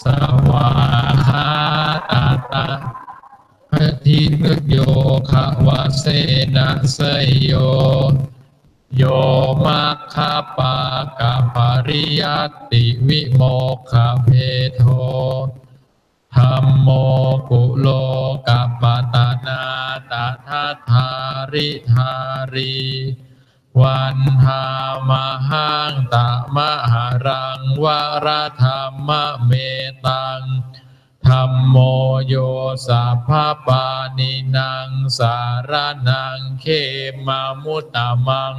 สวาคาตาตาพทินึกโยขวาเสนะเสยโยโยมัคคปากะปริยัตติวิโมกขเพโทธัมโมกุโลกัปปตานาตถาธาริธารีวันธามหังตะมหารังวรธรรมเมตังธัมโมโยสัพพปานินางสารนังเขมามุตตมัง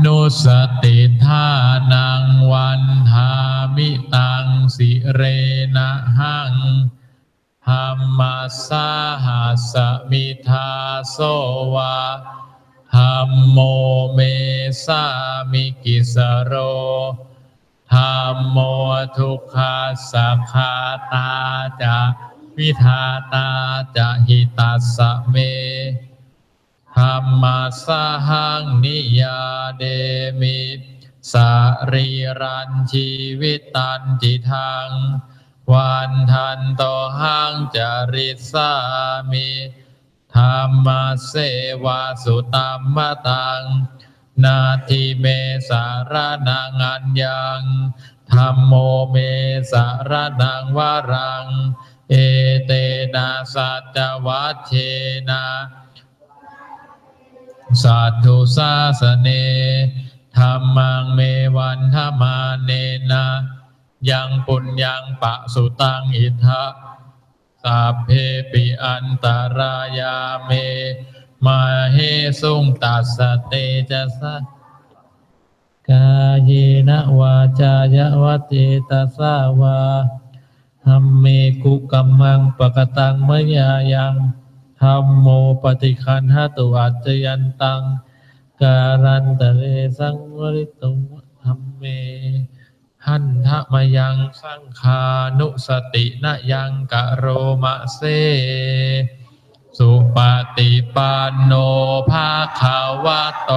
นุสติธานังวันธามิตังสิเรนะหังธัมมัสสาหัสสมิทาโสวะธัมโมเมสามิกิสโรธัมโมทุกขาสัคคาตาจะวิทาตาจะหิตัสสะเมธัมมัสสหังนิยาเดมิสารีรันชีวิตันจิทังวันทันโตหังจริสามิธัมมัสเสวาสุตัมมะตังนาทิเมสารนังอัญญังธัมโมเมสารนังวรังเอเตนะสัจจวัชเชนะสัทธุสาสเนธัมมังเมวันธมาเนนะยังปุญญังปะสุตังอิทธะสัพเพปิอันตรายาเมมาเหสุงตัสสะเตจะสะกายเยนะวาจายะวะเจตสาวาธัมเมกุกัมมังปะกตังมะยายังธัมโมปฏิคันหตุอัจจยันตังการันตะเรสังวริตุงธัมเมหันทะมยังสังคานุสตินะยังกะโรมะเสสุปฏิปันโนภาคะวะโต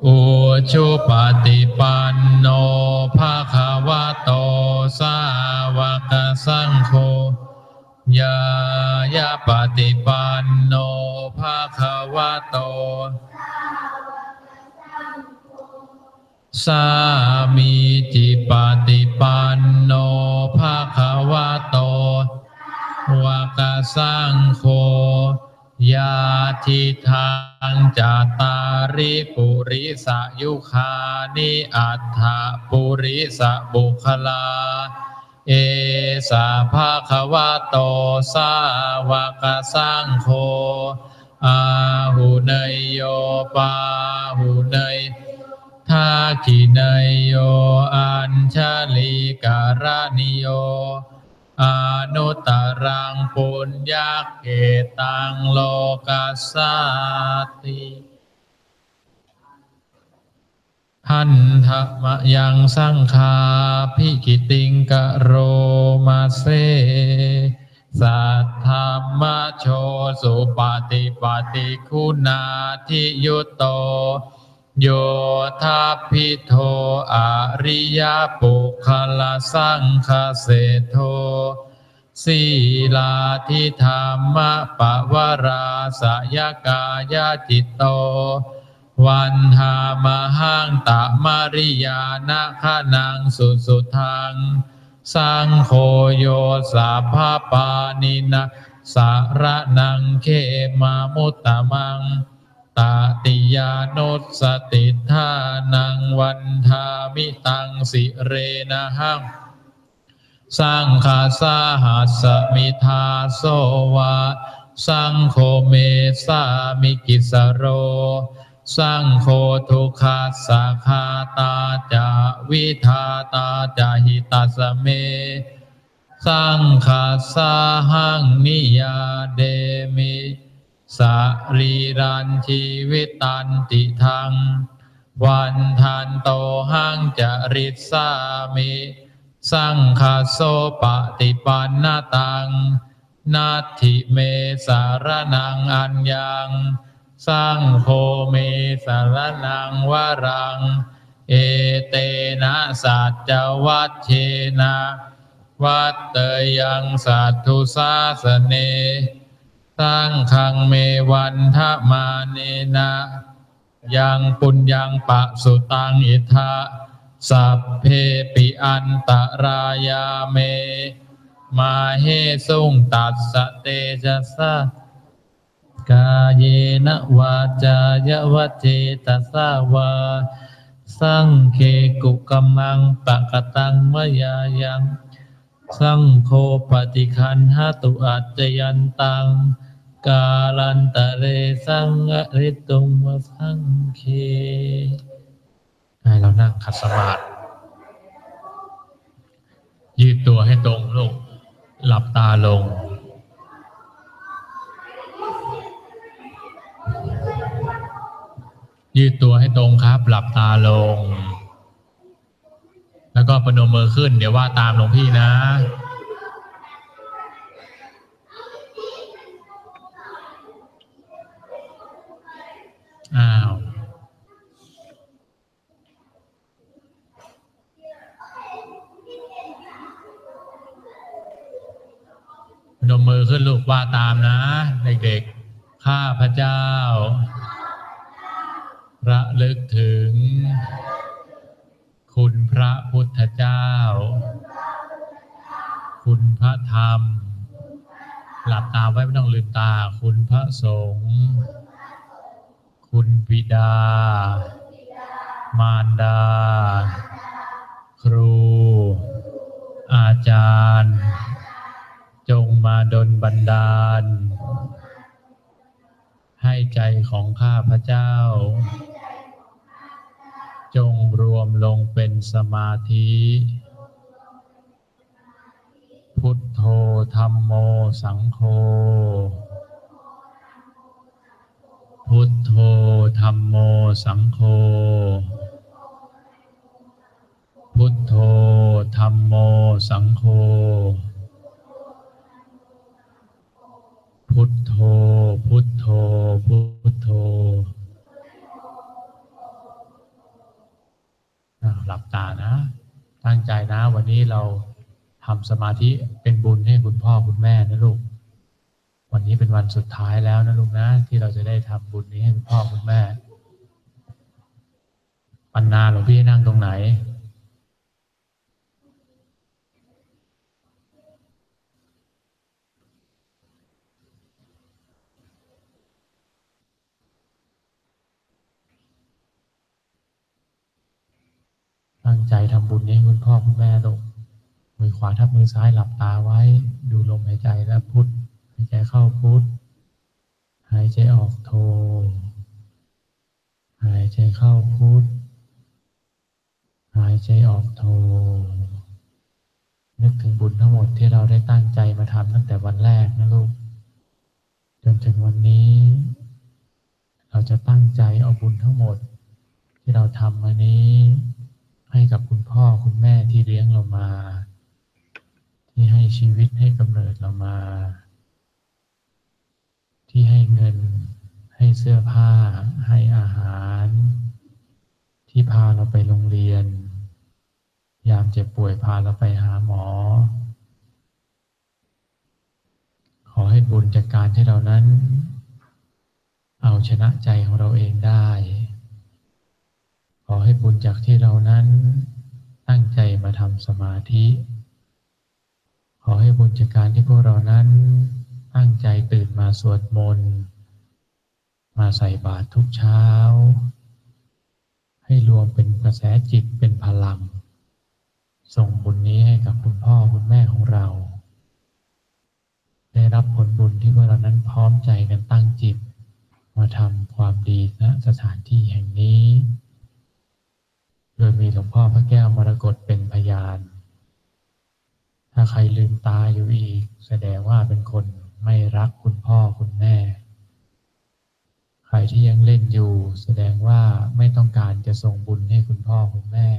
อุชุปฏิปันโนภาคะวะโตสาวกสังโฆยายาปฏิปันโนภาคะวะโตสามีจิปฏิปันโนภาคะวะโตวากสังโฆยาทิทังจตาริปุริสยุคานิอัฏฐปุริสบุคลาเอสาภาคะวะโตสาวกสังโฆอาหุเนยโยปาหุเนยทักขิเนยโยอัญชลีการณิโยอนุตตรังปุญญเกตังโลกัสสติหันทะมะยังสังฆาภิกิติงกะโรมาเสสัทธัมมะโชสุปฏิปัติคุณาทิยุตโตโยทัพพิโทอริยปุคลสังฆเสโทสีลาทิธรรมปวราสยกายจิตโตวันธามหังตะมริยานะขนังสุสุทังสังโฆโยสัพพปานินะสารนังเขมามุตตมังตติยานุสติธานังวันธามิตังสิเรนะหังสังฆาสาหัสสมิทาโสวะสังโฆเมสามิกิสโรสังโฆทุกขาสัคคาตาจะวิทาตาจะหิตัสสะเมสังฆาสาหังนิยาเดมิสารีรันชีวิตันติทังวันทันโตหังจริสามิสังฆาโสปฏิปันนตังนัตถิเมสารนังอัญญังสังโฆเมสารนังวรัง เอเตนะสัจจวัชเชนะวัตเตยังสัตถุสาสเนสังฆังเมวันทมาเนนะยังปุญญังปะสุตังอิทะสัพเพปิอันตรายาเมมาเฮสุงตัสสะเตจะสะกายเยนะวาจายะวะเจตสาวาสังเคกุกัมมังปะกตังมะยายังสังโฆปฏิคันหตุอัจจยันตังกาลันตะเรสังอริตุงวสังเคให้เรานั่งขัดสมาธิยืดตัวให้ตรงลูกหลับตาลงยืดตัวให้ตรงครับหลับตาลงแล้วก็ประนมมือขึ้นเดี๋ยวว่าตามหลวงพี่นะอ้าวประนมมือขึ้นลูกว่าตามนะเด็กๆข้าพเจ้าระลึกถึงคุณพระพุทธเจ้าคุณพระธรรมหลับตาไว้ไม่ต้องลืมตาคุณพระสงฆ์คุณบิดามารดาครูอาจารย์จงมาดลบันดาลให้ใจของข้าพเจ้าจงรวมลงเป็นสมาธิพุทโธธัมโมสังโฆพุทโธธัมโมสังโฆพุทโธธัมโมสังโฆพุทโธพุทโธพุทโธหลับตานะตั้งใจนะวันนี้เราทำสมาธิเป็นบุญให้คุณพ่อคุณแม่นะลูกวันนี้เป็นวันสุดท้ายแล้วนะลูกนะที่เราจะได้ทำบุญนี้ให้คุณพ่อคุณแม่ปัญนาหลวงพี่นั่งตรงไหนตั้งใจทำบุญนี้ให้คุณพ่อคุณแม่ลูกมือขวาทับมือซ้ายหลับตาไว้ดูลมหายใจแล้วพุทหายใจเข้าพุทหายใจออกโธหายใจเข้าพุทหายใจออกโธนึกถึงบุญทั้งหมดที่เราได้ตั้งใจมาทำตั้งแต่วันแรกนะลูกจนถึงวันนี้เราจะตั้งใจเอาบุญทั้งหมดที่เราทำมานี้ให้กับคุณพ่อคุณแม่ที่เลี้ยงเรามาที่ให้ชีวิตให้กำเนิดเรามาที่ให้เงินให้เสื้อผ้าให้อาหารที่พาเราไปโรงเรียนยามเจ็บป่วยพาเราไปหาหมอขอให้บุญจากการที่เรานั้นเอาชนะใจของเราเองได้ขอให้บุญจากที่เรานั้นตั้งใจมาทำสมาธิขอให้บุญจากการที่พวกเรานั้นตั้งใจตื่นมาสวดมนต์มาใส่บาตรทุกเช้าให้รวมเป็นกระแสจิตเป็นพลังส่งบุญนี้ให้กับคุณพ่อคุณแม่ของเราได้รับผลบุญที่พวกเรานั้นพร้อมใจกันตั้งจิตมาทำความดีณสถานที่แห่งนี้โดยมีหลวงพ่อพระแก้วมรกตเป็นพยานถ้าใครลืมตาอยู่อีกแสดงว่าเป็นคนไม่รักคุณพ่อคุณแม่ใครที่ยังเล่นอยู่แสดงว่าไม่ต้องการจะส่งบุญให้คุณพ่อคุณแม่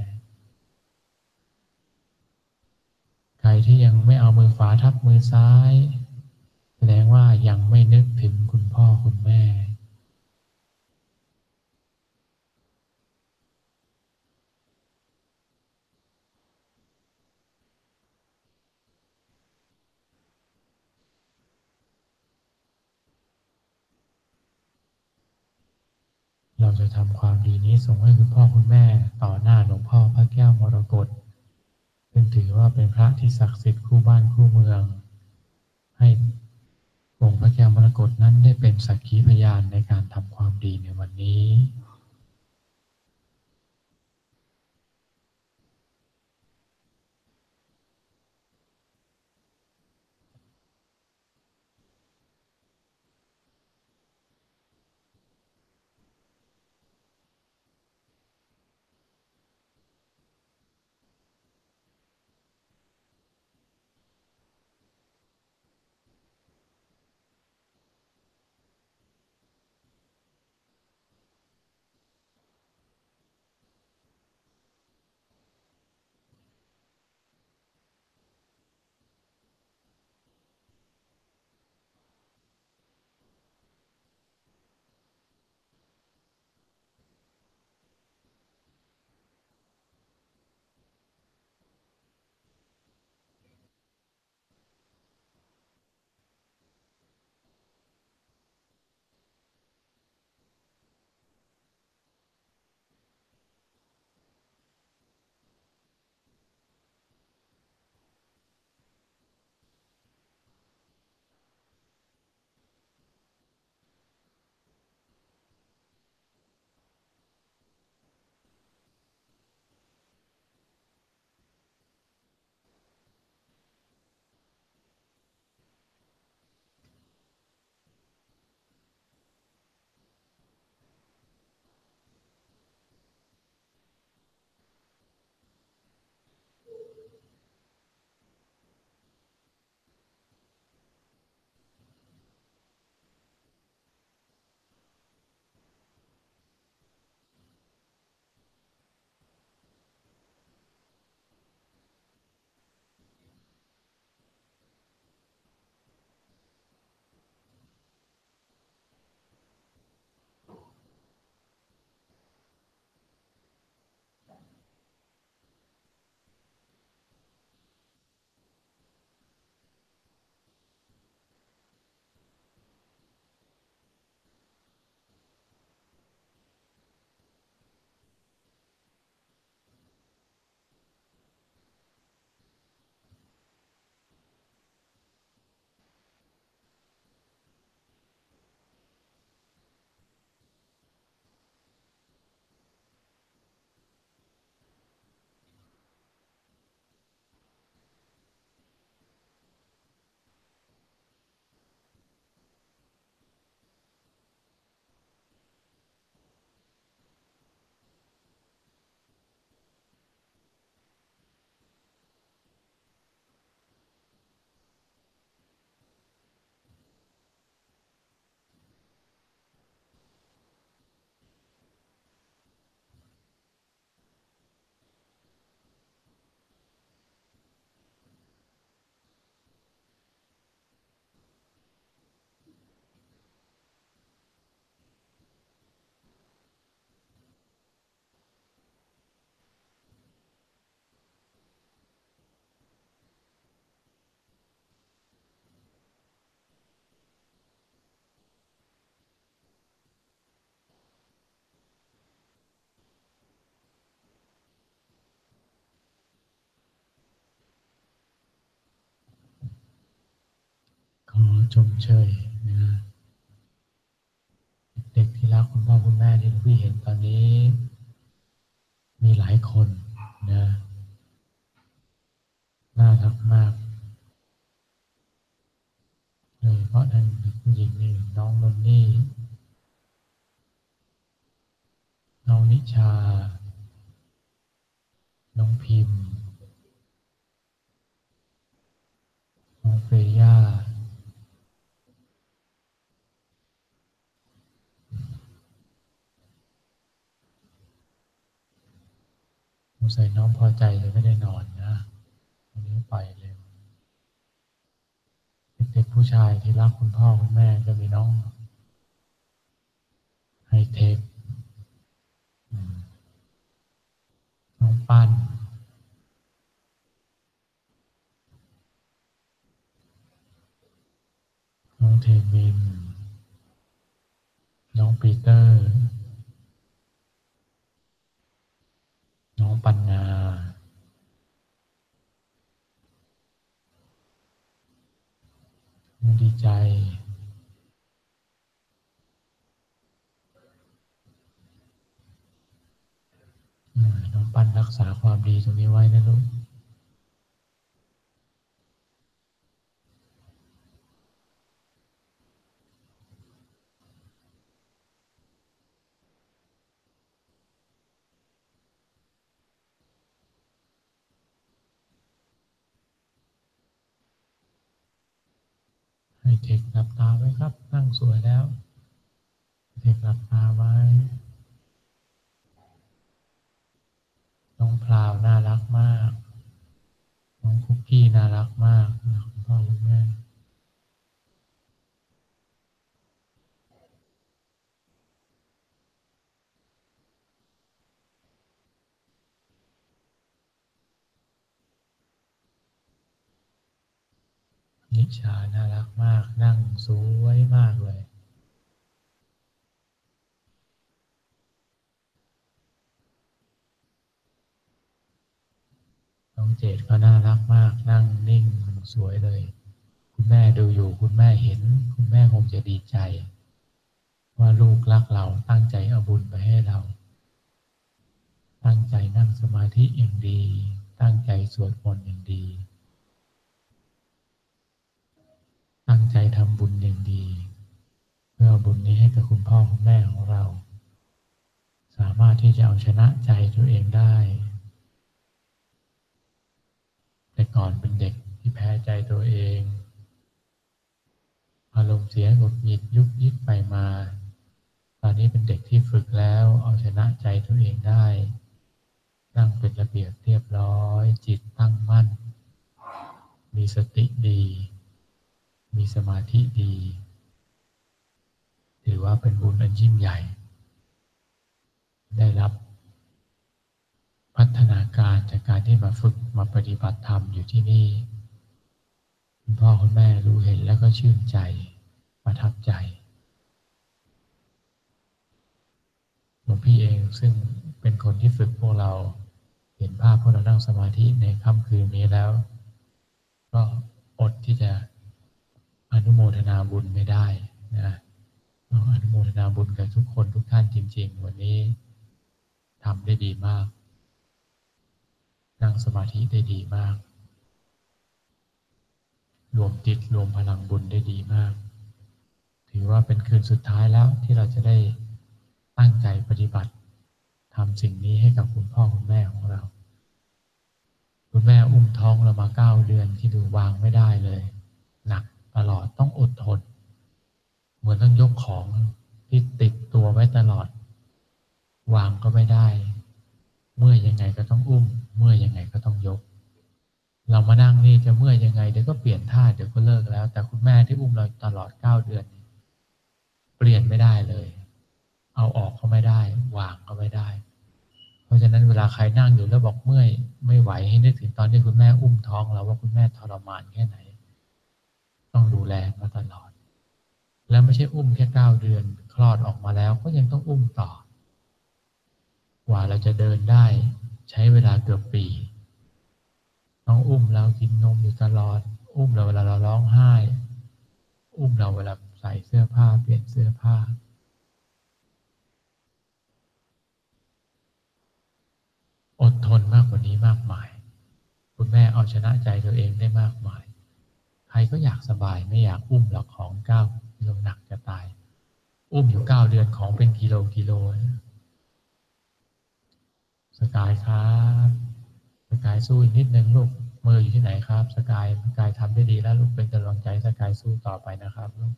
ใครที่ยังไม่เอามือขวาทับมือซ้ายแสดงว่ายังไม่นึกถึงคุณพ่อคุณแม่ เราจะทำความดีนี้ส่งให้คุณพ่อคุณแม่ต่อหน้าหลวงพ่อพระแก้วมรกตซึ่งถือว่าเป็นพระที่ศักดิ์สิทธิ์คู่บ้านคู่เมืองให้องค์พระแก้วมรกตนั้นได้เป็นสักขีพยานในการทำความดีในวันนี้ขอชมเชยนะเด็กที่รักคุณพ่อคุณแม่ที่หลวงพี่เห็นตอนนี้มีหลายคนนะน่ารักมากโดยเฉพาะท่านเด็กผู้หญิงนี่น้องนนนี่น้องนิชาน้องพิมพ์น้องเฟย่าสงสัยน้องพอใจเลยไม่ได้นอนนะวันนี้ไปเลยเด็กๆผู้ชายที่รักคุณพ่อคุณแม่จะมีน้องไฮเทคน้องปั้นน้องเทมินน้องปีเตอร์ องปัญญาดีใจน้องปันรักษาความดีตรงนี้ไว้นะลูกให้เด็กหลับตาไว้ครับนั่งสวยแล้วเด็กหลับตาไว้น้องพราวน่ารักมากน้องคุกกี้น่ารักมากคุณพ่อคุณแม่นิชาน่ารักมากนั่งสวยมากเลยน้องเจดก็น่ารักมากนั่งนิ่งสวยเลยคุณแม่ดูอยู่คุณแม่เห็นคุณแม่คงจะดีใจว่าลูกรักเราตั้งใจเอาบุญไปให้เราตั้งใจนั่งสมาธิอย่างดีตั้งใจสวดมนต์อย่างดีตั้งใจทำบุญอย่างดีเพื่อเอาบุญนี้ให้กับคุณพ่อคุณแม่ของเราสามารถที่จะเอาชนะใจตัวเองได้แต่ก่อนเป็นเด็กที่แพ้ใจตัวเองอารมณ์เสียหงุดหงิดยุกยิกไปมาตอนนี้เป็นเด็กที่ฝึกแล้วเอาชนะใจตัวเองได้นั่งเป็นระเบียบเรียบร้อยจิตตั้งมั่นมีสติดีมีสมาธิดีถือว่าเป็นบุญอันยิ่งใหญ่ได้รับพัฒนาการจากการที่มาฝึกมาปฏิบัติธรรมอยู่ที่นี่คุณพ่อคุณแม่รู้เห็นแล้วก็ชื่นใจประทับใจหลวงพี่เองซึ่งเป็นคนที่ฝึกพวกเราเห็นภาพพวกเรานั่งสมาธิในค่ำคืนนี้แล้วก็อดที่จะอนุโมทนาบุญไม่ได้นะอนุโมทนาบุญกับทุกคนทุกท่านจริงๆวันนี้ทำได้ดีมากนั่งสมาธิได้ดีมากรวมจิตรวมพลังบุญได้ดีมากถือว่าเป็นคืนสุดท้ายแล้วที่เราจะได้ตั้งใจปฏิบัติทำสิ่งนี้ให้กับคุณพ่อคุณแม่ของเราคุณแม่อุ้มท้องเรามา9 เดือนที่ดูวางไม่ได้เลยหนักตลอดต้องอดทนเหมือนต้องยกของที่ติดตัวไว้ตลอดวางก็ไม่ได้เมื่อยยังไงก็ต้องอุ้มเมื่อยยังไงก็ต้องยกเรามานั่งนี่จะเมื่อยยังไงเดี๋ยวก็เปลี่ยนท่าเดี๋ยวก็เลิกแล้วแต่คุณแม่ที่อุ้มเราตลอด9 เดือนเปลี่ยนไม่ได้เลยเอาออกก็ไม่ได้วางก็ไม่ได้เพราะฉะนั้นเวลาใครนั่งอยู่แล้วบอกเมื่อยไม่ไหวให้นึกถึงตอนที่คุณแม่อุ้มท้องเราว่าคุณแม่ทรมานแค่ไหนต้องดูแลมาตลอดแล้วไม่ใช่อุ้มแค่9 เดือนคลอดออกมาแล้วก็ยังต้องอุ้มต่อกว่าเราจะเดินได้ใช้เวลาเกือบปีต้องอุ้มเรากินนมอยู่ตลอดอุ้มเราเวลาเราร้องไห้อุ้มเราเวลาใส่เสื้อผ้าเปลี่ยนเสื้อผ้าอดทนมากกว่านี้มากมายคุณแม่เอาชนะใจตัวเองได้มากมายใครก็อยากสบายไม่อยากอุ้มหรอกของ9 กิโลหนักจะตายอุ้มอยู่9 เดือนของเป็นกิโลสกายครับสกายสู้อีกนิดนึงลูกมืออยู่ที่ไหนครับสกายทำได้ดีแล้วลูกเป็นกำลังใจสกายสู้ต่อไปนะครับลูก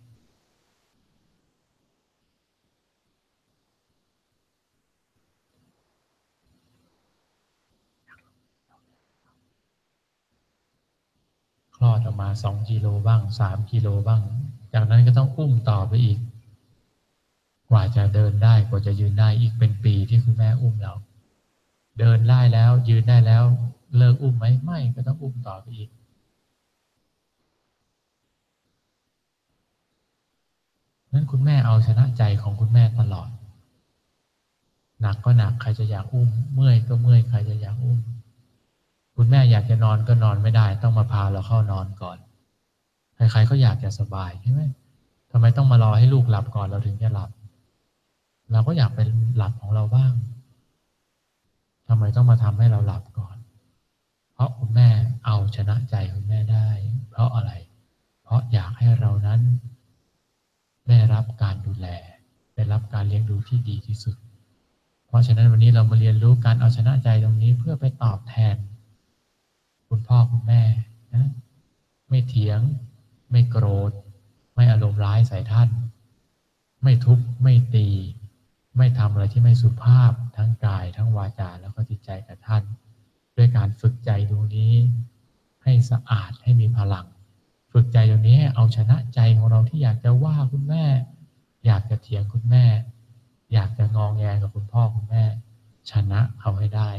คลอดออกมา2 กิโลบ้าง3 กิโลบ้างจากนั้นก็ต้องอุ้มต่อไปอีกกว่าจะเดินได้กว่าจะยืนได้อีกเป็นปีที่คุณแม่อุ้มเราเดินได้แล้วยืนได้แล้วเลิกอุ้มไหมไม่ก็ต้องอุ้มต่อไปอีกนั้นคุณแม่เอาชนะใจของคุณแม่ตลอด หนักก็หนักใครจะอยากอุ้มเมื่อยก็เมื่อยใครจะอยากอุ้มคุณแม่อยากจะนอนก็นอนไม่ได้ต้องมาพาเราเข้านอนก่อนใครๆก็อยากจะสบายใช่ไหมทำไมต้องมารอให้ลูกหลับก่อนเราถึงจะหลับเราก็อยากไปหลับของเราบ้างทำไมต้องมาทำให้เราหลับก่อนเพราะคุณแม่เอาชนะใจคุณแม่ได้เพราะอะไรเพราะอยากให้เรานั้นได้รับการดูแลได้รับการเลี้ยงดูที่ดีที่สุดเพราะฉะนั้นวันนี้เรามาเรียนรู้การเอาชนะใจตรงนี้เพื่อไปตอบแทนคุณพ่อคุณแม่นะไม่เถียงไม่โกรธไม่อารมณ์ร้ายใส่ท่านไม่ทุบไม่ตีไม่ทำอะไรที่ไม่สุภาพทั้งกายทั้งวาจาแล้วก็จิตใจกับท่านด้วยการฝึกใจตรงนี้ให้สะอาดให้มีพลังฝึกใจตรงนี้ให้เอาชนะใจของเราที่อยากจะว่าคุณแม่อยากจะเถียงคุณแม่อยากจะงองแงกับคุณพ่อคุณแม่ชนะเขาให้ได้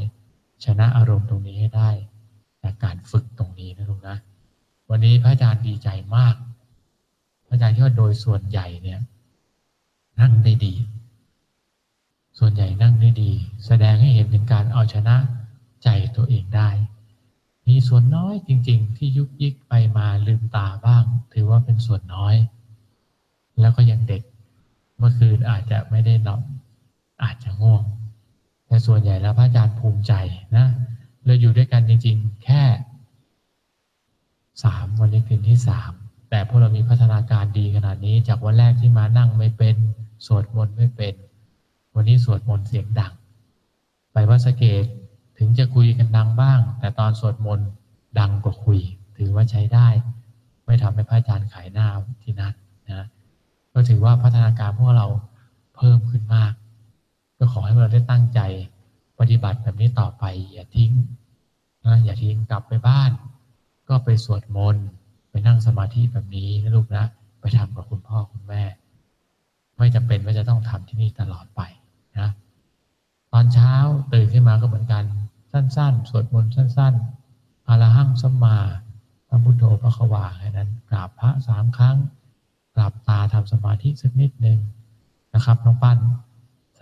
ชนะอารมณ์ตรงนี้ให้ได้จากการฝึกตรงนี้นะลูกนะวันนี้พระอาจารย์ดีใจมากพระอาจารย์คิดว่าโดยส่วนใหญ่เนี่ยนั่งได้ดีส่วนใหญ่นั่งได้ดีแสดงให้เห็นถึงการเอาชนะใจตัวเองได้มีส่วนน้อยจริงๆที่ยุกยิกไปมาลืมตาบ้างถือว่าเป็นส่วนน้อยแล้วก็ยังเด็กเมื่อคืนอาจจะไม่ได้นอนอาจจะง่วงแต่ส่วนใหญ่แล้วพระอาจารย์ภูมิใจนะเราอยู่ด้วยกันจริงๆแค่3 วันนี้คืนที่3แต่พวกเรามีพัฒนาการดีขนาดนี้จากวันแรกที่มานั่งไม่เป็นสวดมนต์ไม่เป็นวันนี้สวดมนต์เสียงดังไปวัดสะเกษถึงจะคุยกันดังบ้างแต่ตอนสวดมนต์ดังกว่าคุยถือว่าใช้ได้ไม่ทำให้พระอาจารย์ขายหน้าที่นั่นนะก็ถือว่าพัฒนาการพวกเราเพิ่มขึ้นมากก็ขอให้เราได้ตั้งใจปฏิบัติแบบนี้ต่อไปอย่าทิ้งนะอย่าทิ้งกลับไปบ้านก็ไปสวดมนต์ไปนั่งสมาธิแบบนี้นะลูกนะไปทำกับคุณพ่อคุณแม่ไม่จำเป็นว่าจะต้องทำที่นี่ตลอดไปนะตอนเช้าตื่นขึ้นมาก็เหมือนกันสั้นๆสวดมนต์สั้นๆอะระหังสัมมาสัมพุทโธพระควาแค่นั้นกราบพระ3 ครั้งกราบตาทำสมาธิสักนิดนึงนะครับน้องปั้น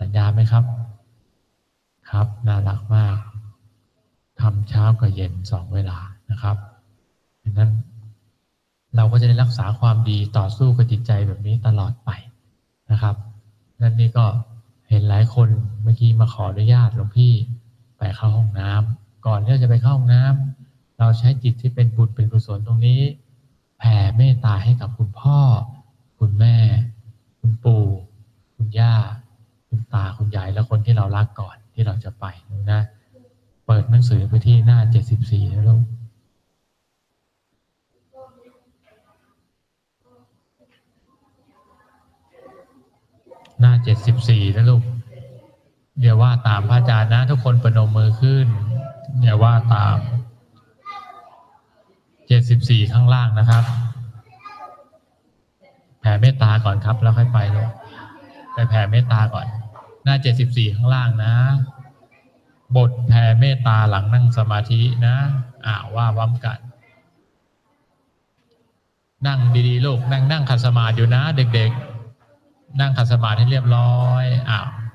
สัญญาไหมครับครับน่ารักมากทำเช้ากับเย็น2 เวลานะครับดังนั้นเราก็จะได้รักษาความดีต่อสู้กับจิตใจแบบนี้ตลอดไปนะครับนั่นนี่ก็เห็นหลายคนเมื่อกี้มาขออนุญาตหลวงพี่ไปเข้าห้องน้ำก่อนที่จะไปเข้าห้องน้ำเราใช้จิตที่เป็นบุญเป็นกุศลตรงนี้แผ่เมตตาให้กับคุณพ่อคุณแม่คุณปู่คุณย่าคุณตาคุณยายและคนที่เรารักก่อนที่เราจะไปนะเปิดหนังสือไปที่หน้า74นะลูกหน้า74นะลูกเดี๋ยวว่าตามพระอาจารย์นะทุกคนประนมมือขึ้นเดี๋ยวว่าตาม74ข้างล่างนะครับแผ่เมตตาก่อนครับแล้วค่อยไปเลยไปแผ่เมตตาก่อนหน้า74ข้างล่างนะบทแผ่เมตตาหลังนั่งสมาธินะว่าพร้อมกันนั่งดีๆลูกนั่งขัดสมาธิอยู่นะเด็กๆนั่งขัดสมาธิให้เรียบร้อย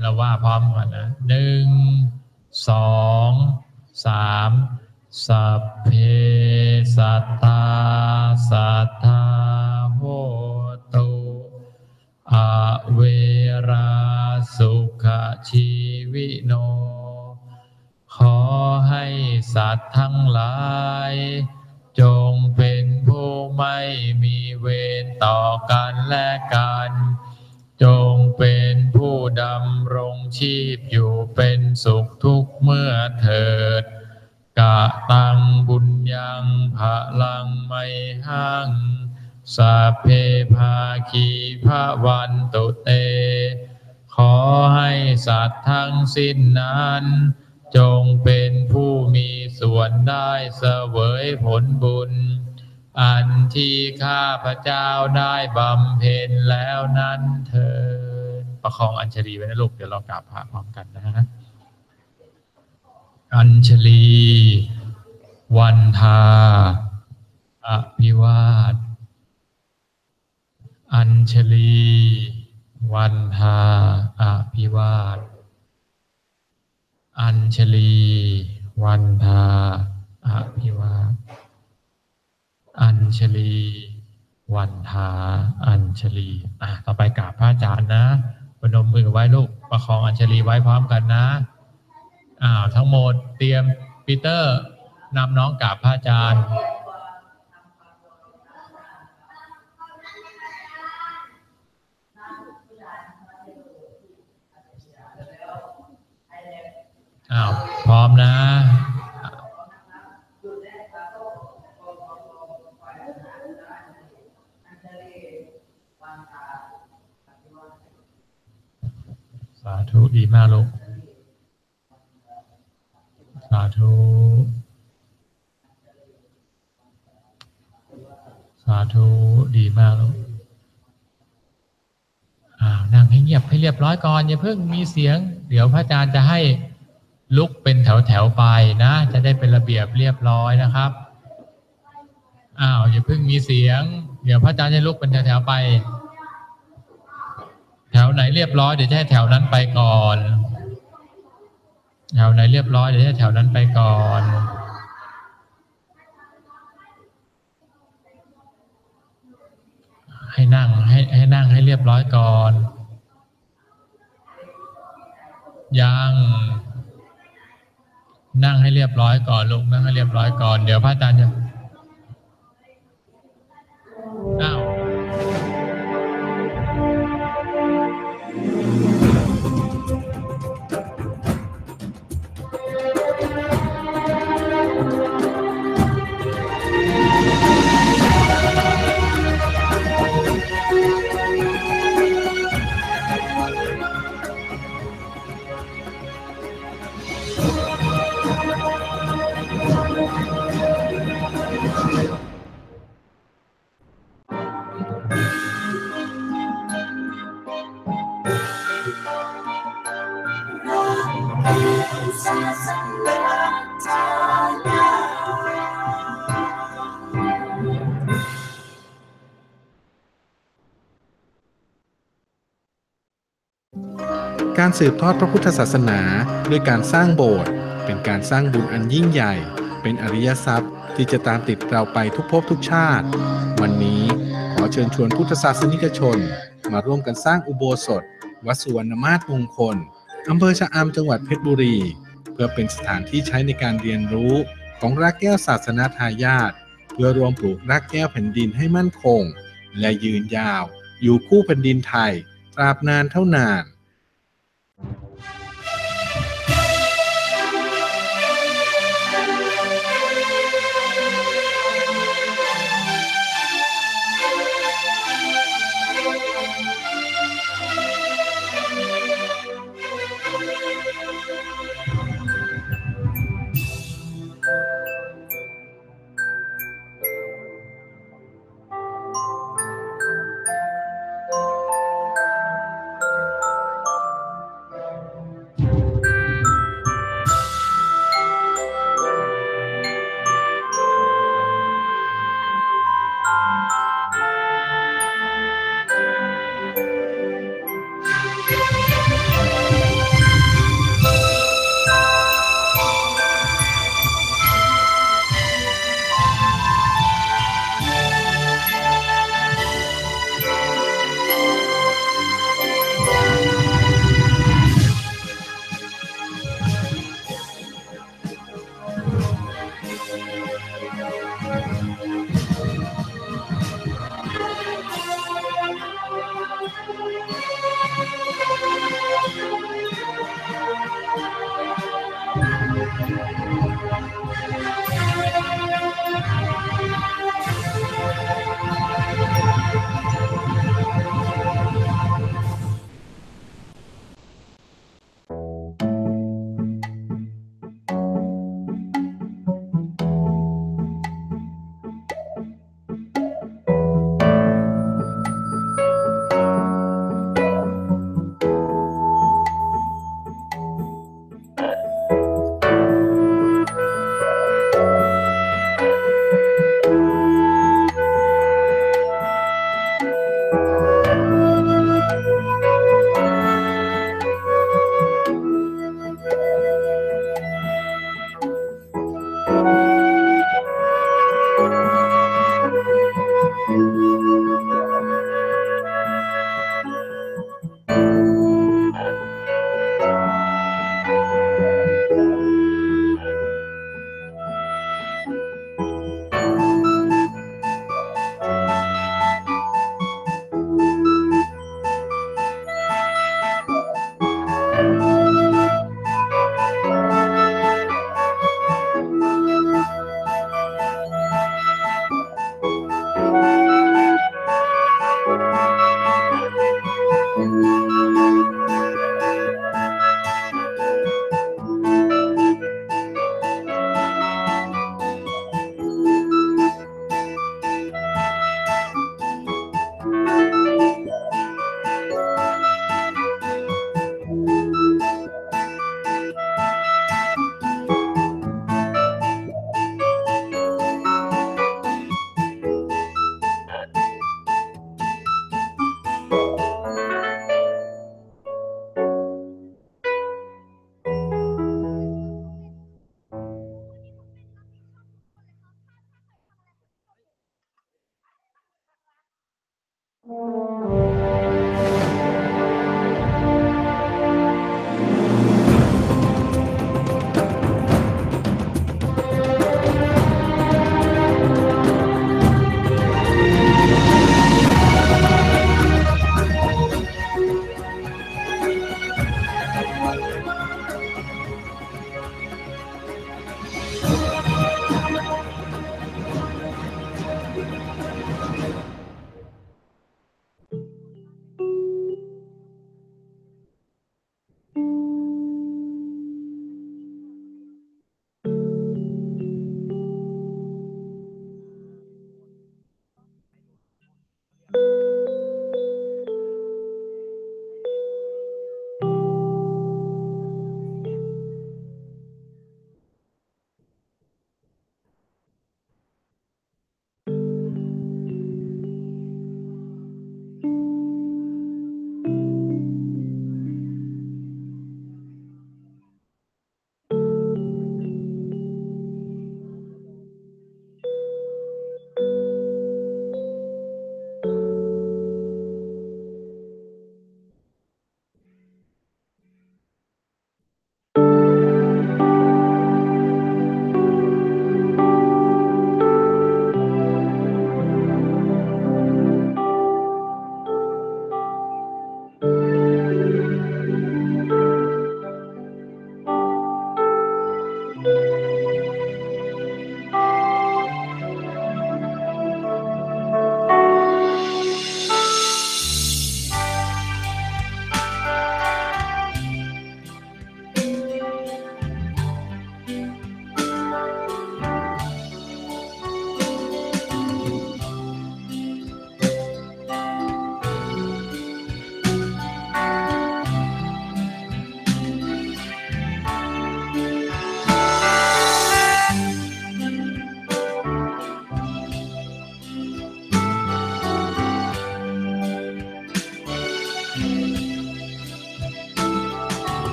เราว่าพร้อมกันนะ1 2 3สัพเพสัตตาสัทธาโหตุอเวราสุขชีวิโนขอให้สัตว์ทั้งหลายจงเป็นผู้ไม่มีเวรต่อกันและกันจงเป็นผู้ดำรงชีพอยู่เป็นสุขทุกเมื่อเถิดกะตังบุญยังภะลังไมหังสัพเพภาคีพระวันตุเตขอให้สัตว์ทั้งสิ้นนั้นจงเป็นผู้มีส่วนได้เสวยผลบุญอันที่ข้าพเจ้าได้บำเพ็ญแล้วนั้นเถิดประคองอัญชลีไว้นะลูกเดี๋ยวเรากราบพระพร้อมกันนะฮะอัญชลีวันทาอภิวาทอัญชลีวันทาอภิวาท อัญชลีวันทาอภิวาอัญชลีวันทาอัญชลีต่อไปกราบพระอาจารย์นะประนมมือไว้ลูกประคองอัญชลีไว้พร้อมกันนะทั้งหมดเตรียมปีเตอร์นำน้องกราบพระอาจารย์พร้อมนะสาธุดีมากลูกสาธุสาธุดีมากลูกนั่งให้เงียบให้เรียบร้อยก่อนอย่าเพิ่งมีเสียงเดี๋ยวพระอาจารย์จะให้ลุกเป็นแถวๆไปนะจะได้เป็นระเบียบเรียบร้อยนะครับอย่าเพิ่งมีเสียงเดี๋ยวพระอาจารย์จะลุกเป็นแถวๆไปแถวไหนเรียบร้อยเดี๋ยวจะให้แถวนั้นไปก่อนแถวไหนเรียบร้อยเดี๋ยวจะให้แถวนั้นไปก่อนให้นั่งให้เรียบร้อยก่อนยังนั่งให้เรียบร้อยก่อนลูกนั่งให้เรียบร้อยก่อนเดี๋ยวพระอาจารย์จะการสืบทอดพระพุทธศาสนาด้วยการสร้างโบสถ์เป็นการสร้างบุญอันยิ่งใหญ่เป็นอริยทรัพย์ที่จะตามติดเราไปทุกภพทุกชาติวันนี้ขอเชิญชวนพุทธศาสนิกชนมาร่วมกันสร้างอุโบสถวัดสุวรรณมาศมงคลอำเภอชะอำจังหวัดเพชรบุรีเพื่อเป็นสถานที่ใช้ในการเรียนรู้ของรากแก้วศาสนทายาทเพื่อรวมปลูกรากแก้วแผ่นดินให้มั่นคงและยืนยาวอยู่คู่แผ่นดินไทยตราบนานเท่านาน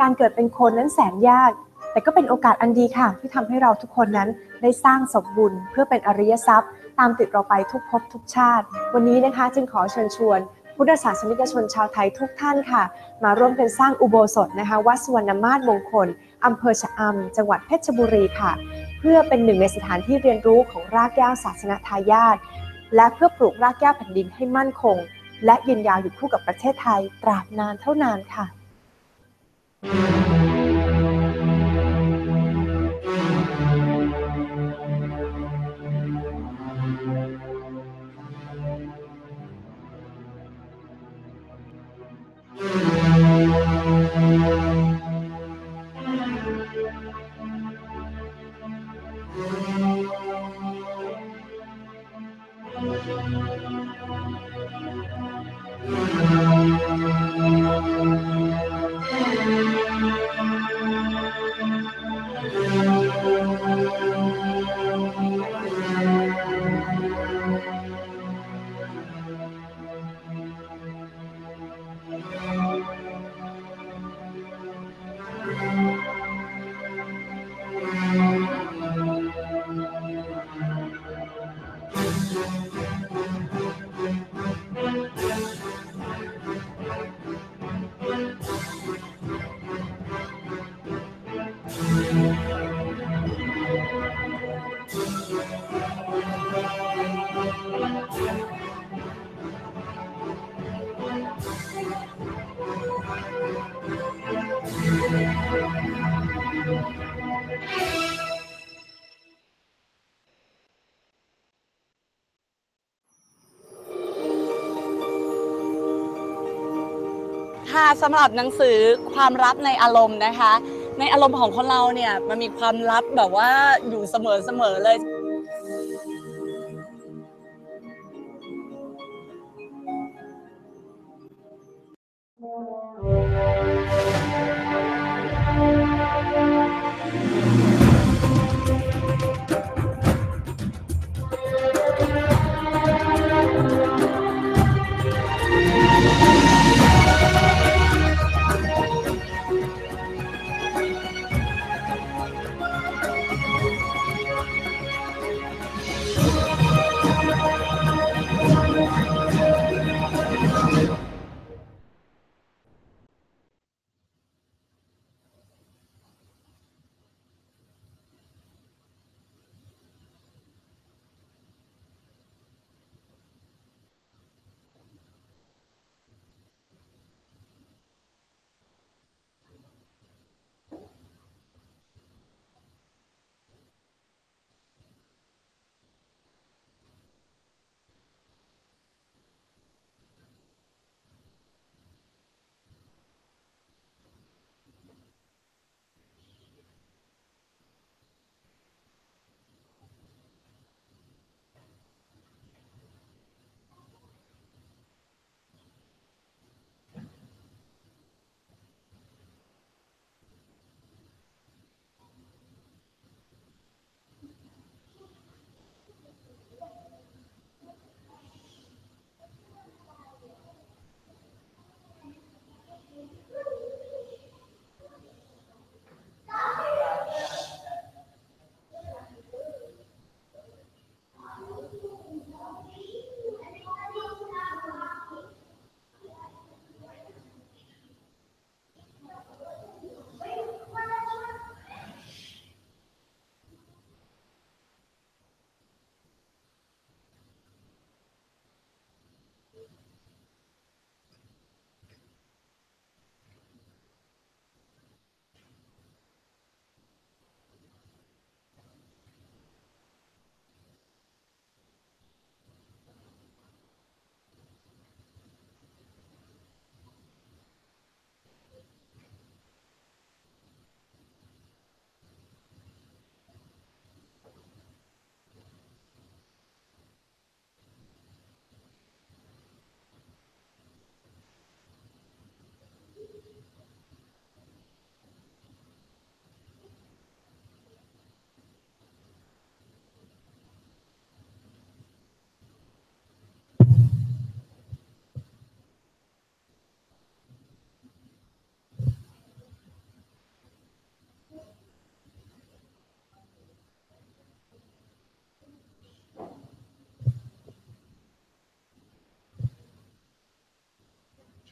การเกิดเป็นคนนั้นแสนยากแต่ก็เป็นโอกาสอันดีค่ะที่ทำให้เราทุกคนนั้นได้สร้างสมบุญเพื่อเป็นอริยทรัพย์ตามติดเราไปทุกภพทุกชาติวันนี้นะคะจึงขอเชิญชวนพุทธศาสนิกชนชาวไทยทุกท่านค่ะมาร่วมกันสร้างอุโบสถนะคะวัดสุวรรณมาศมงคลอำเภอชะอำจังหวัดเพชรบุรีค่ะเพื่อเป็นหนึ่งในสถานที่เรียนรู้ของรากเหง้าศาสนทายาทและเพื่อปลูกรากเหง้าแผ่นดินให้มั่นคงและยืนยาวอยู่คู่กับประเทศไทยตราบนานเท่านานค่ะค่ะสำหรับหนังสือความลับในอารมณ์นะคะในอารมณ์ของคนเราเนี่ยมันมีความลับแบบว่าอยู่เสมอเลย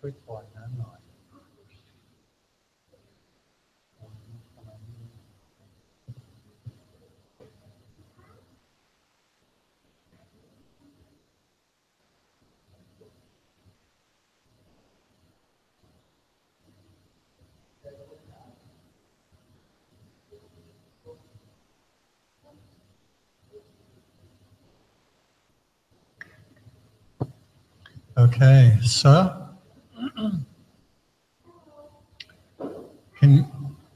ช่วยถอนน้ำหน่อย Okay, so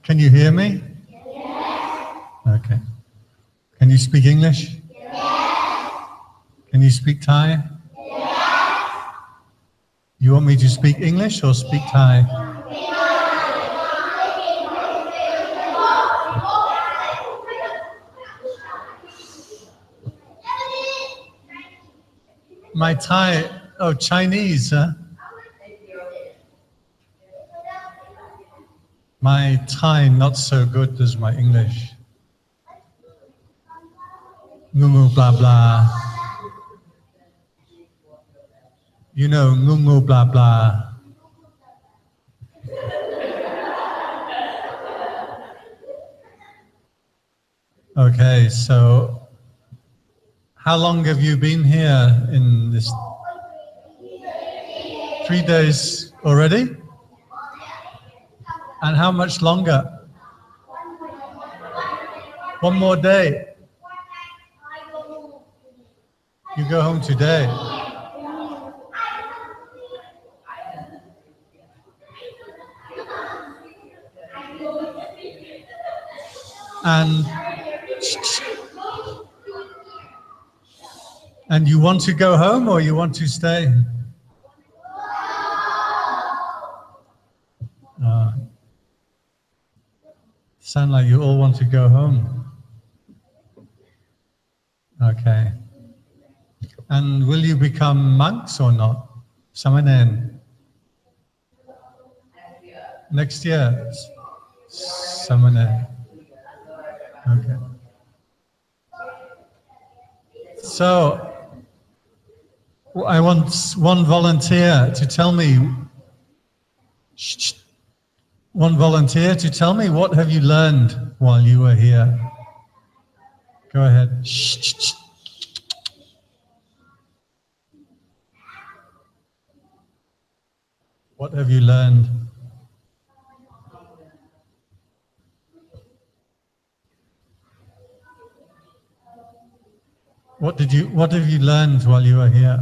can you hear me? Yes. Okay. Can you speak English? Yes. Can you speak Thai? Yes. You want me to speak English or speak Thai? My Thai, oh, Chinese, huh? My Thai not so good as my English. Ngungu blah blah. You know, ngungu blah blah. Okay, so how long have you been here in this? 3 days already? And how much longer? One more day. You go home today. And you want to go home or you want to stay? Sound like you all want to go home. Okay. And will you become monks or not? Samanen? Next year? Samanen. Okay. So, I want one volunteer to tell me, what have you learned while you were here? Go ahead. What have you learned? What have you learned while you were here?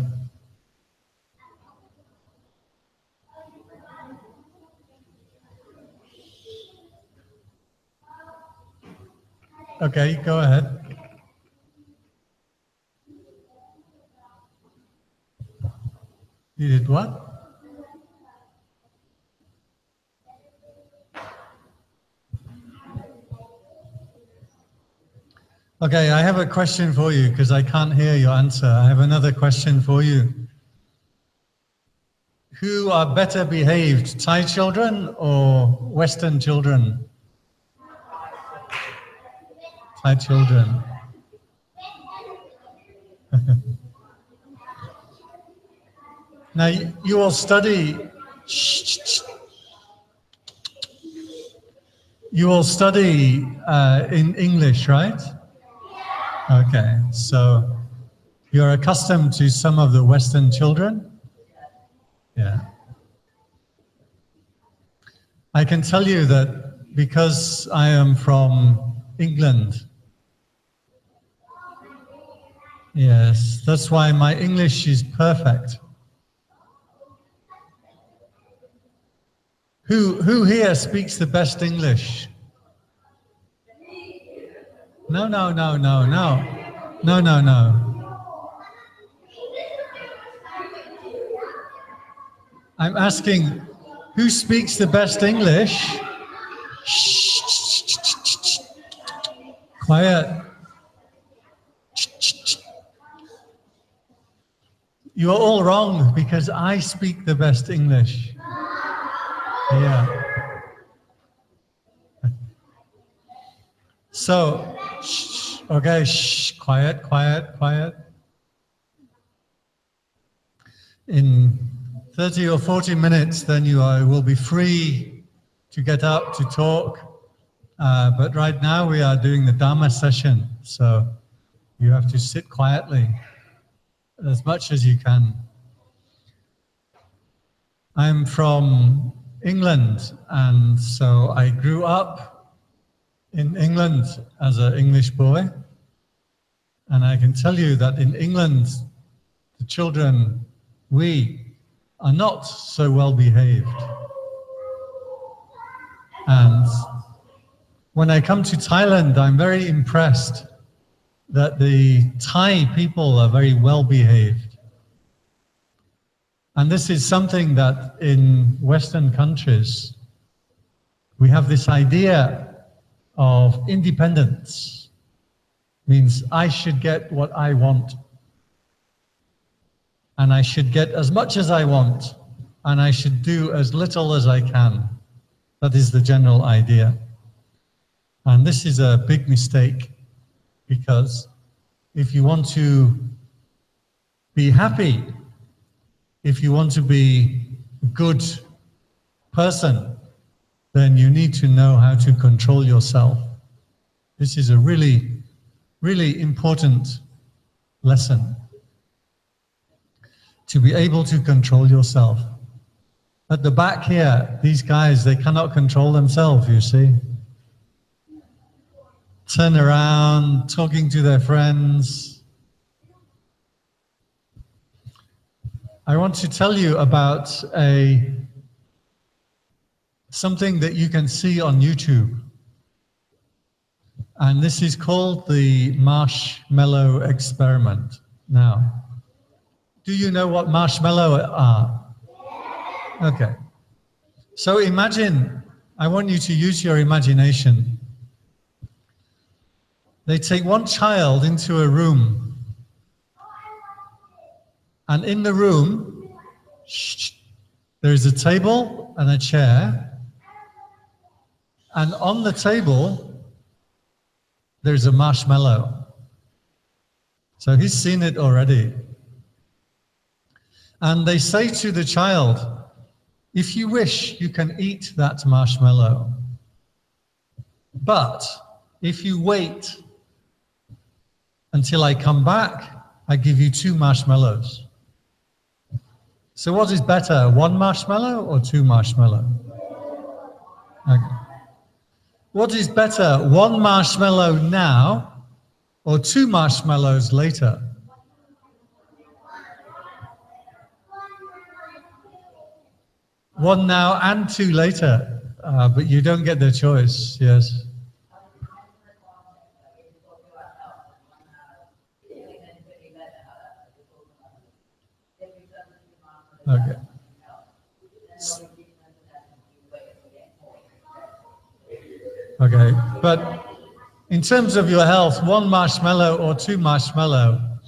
Okay, go ahead. You did what? Okay, I have a question for you because I can't hear your answer. I have another question for you. Who are better behaved, Thai children or Western children? Thai children. Now, you all study in English, right? Okay, so you're accustomed to some of the Western children? Yeah. I can tell you that because I am from England, yes, that's why my English is perfect. Who here speaks the best English? No. I'm asking, who speaks the best English? Quiet. You are all wrong because I speak the best English. Yeah. So, okay, quiet. 30 or 40 minutes, then you will be free to get up to talk. But right now we are doing the Dharma session, so you have to sit quietly as much as you can. I'm from England, and so I grew up in England as an English boy. And I can tell you that in England, the children, we are not so well behaved. And when I come to Thailand, I'm very impressed that the Thai people are very well behaved. And this is something that in Western countries, we have this idea of independence. Means I should get what I want. And I should get as much as I want. And I should do as little as I can. That is the general idea. And this is a big mistake, because if you want to be happy, if you want to be a good person, then you need to know how to control yourself. This is a really important lesson. To be able to control yourself. At the back here, these guys, they cannot control themselves, you see. Turn around, talking to their friends. I want to tell you about something that you can see on YouTube. And this is called the marshmallow experiment. Now, do you know what marshmallow are? Okay. So imagine, I want you to use your imagination. They take one child into a room. And in the room, there is a table and a chair. And on the table, there's a marshmallow. So he's seen it already. And they say to the child, if you wish, you can eat that marshmallow. But if you wait until I come back, I give you 2 marshmallows. So what is better, 1 marshmallow or 2 marshmallows? Okay. What is better, 1 marshmallow now or 2 marshmallows later? One now and 2 later, but you don't get the choice, yes. Okay. Okay, but in terms of your health, 1 marshmallow or 2 marshmallow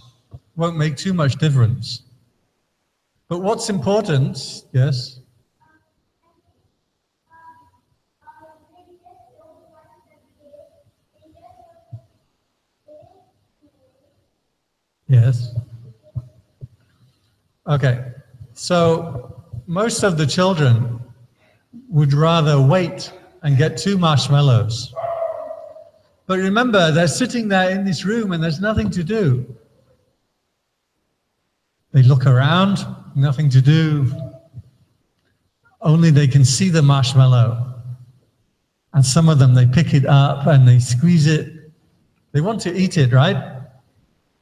won't make too much difference. But what's important, yes? Yes. Okay, so most of the children would rather wait and get 2 marshmallows. But remember, they're sitting there in this room and there's nothing to do. They look around, nothing to do. Only they can see the marshmallow. And some of them, they pick it up and they squeeze it. They want to eat it, right?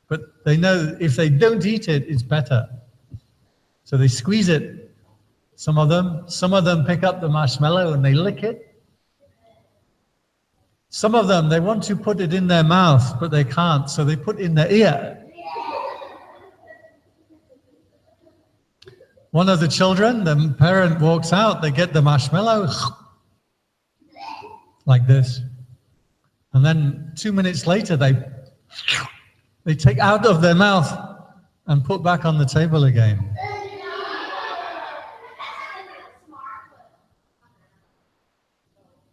But they know if they don't eat it, it's better. So they squeeze it. Some of them pick up the marshmallow and they lick it. Some of them, they want to put it in their mouth, but they can't, so they put it in their ear. One of the children, the parent walks out, they get the marshmallow, like this. And then 2 minutes later, they take out of their mouth and put back on the table again.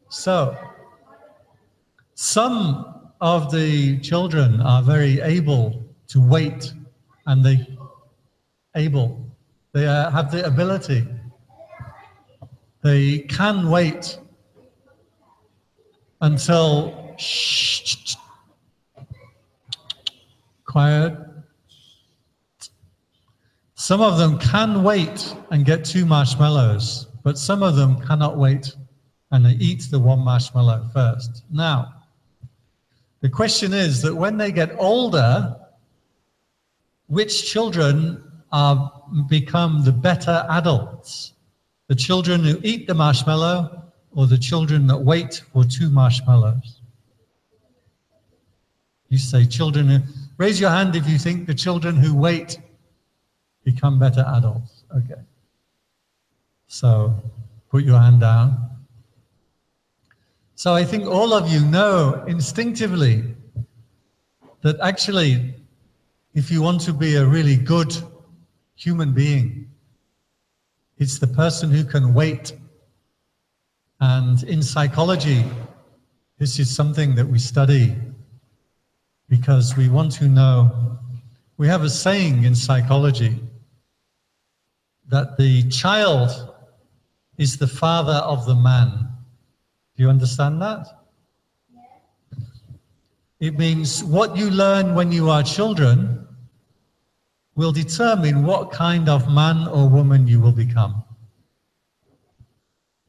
So, some of the children are very able to wait, and they able They have the ability. They can wait until quiet. Some of them can wait and get 2 marshmallows, but some of them cannot wait and they eat the 1 marshmallow first. Now, the question is that when they get older, which children become the better adults? The children who eat the marshmallow or the children that wait for 2 marshmallows? You say children who... Raise your hand if you think the children who wait become better adults. Okay. So, put your hand down. So I think all of you know instinctively that actually, if you want to be a really good human being, it's the person who can wait. And in psychology, this is something that we study because we want to know. We have a saying in psychology that the child is the father of the man. Do you understand that? It means what you learn when you are children will determine what kind of man or woman you will become.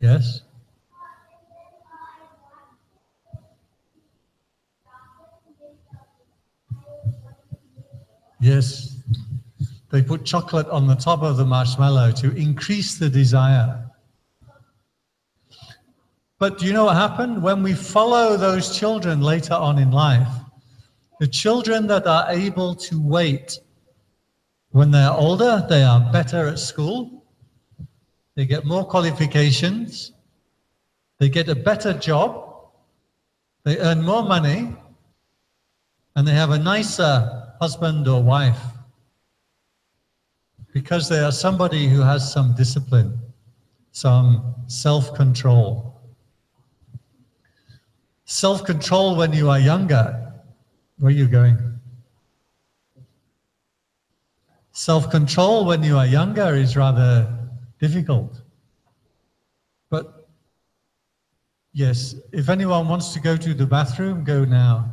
Yes? Yes. They put chocolate on the top of the marshmallow to increase the desire. But do you know what happened? When we follow those children later on in life, the children that are able to wait, when they're older, they are better at school, they get more qualifications, they get a better job, they earn more money, and they have a nicer husband or wife because they are somebody who has some discipline, some self-control. Self-control when you are younger. Where are you going? Self-control when you are younger is rather difficult. But yes, if anyone wants to go to the bathroom, go now.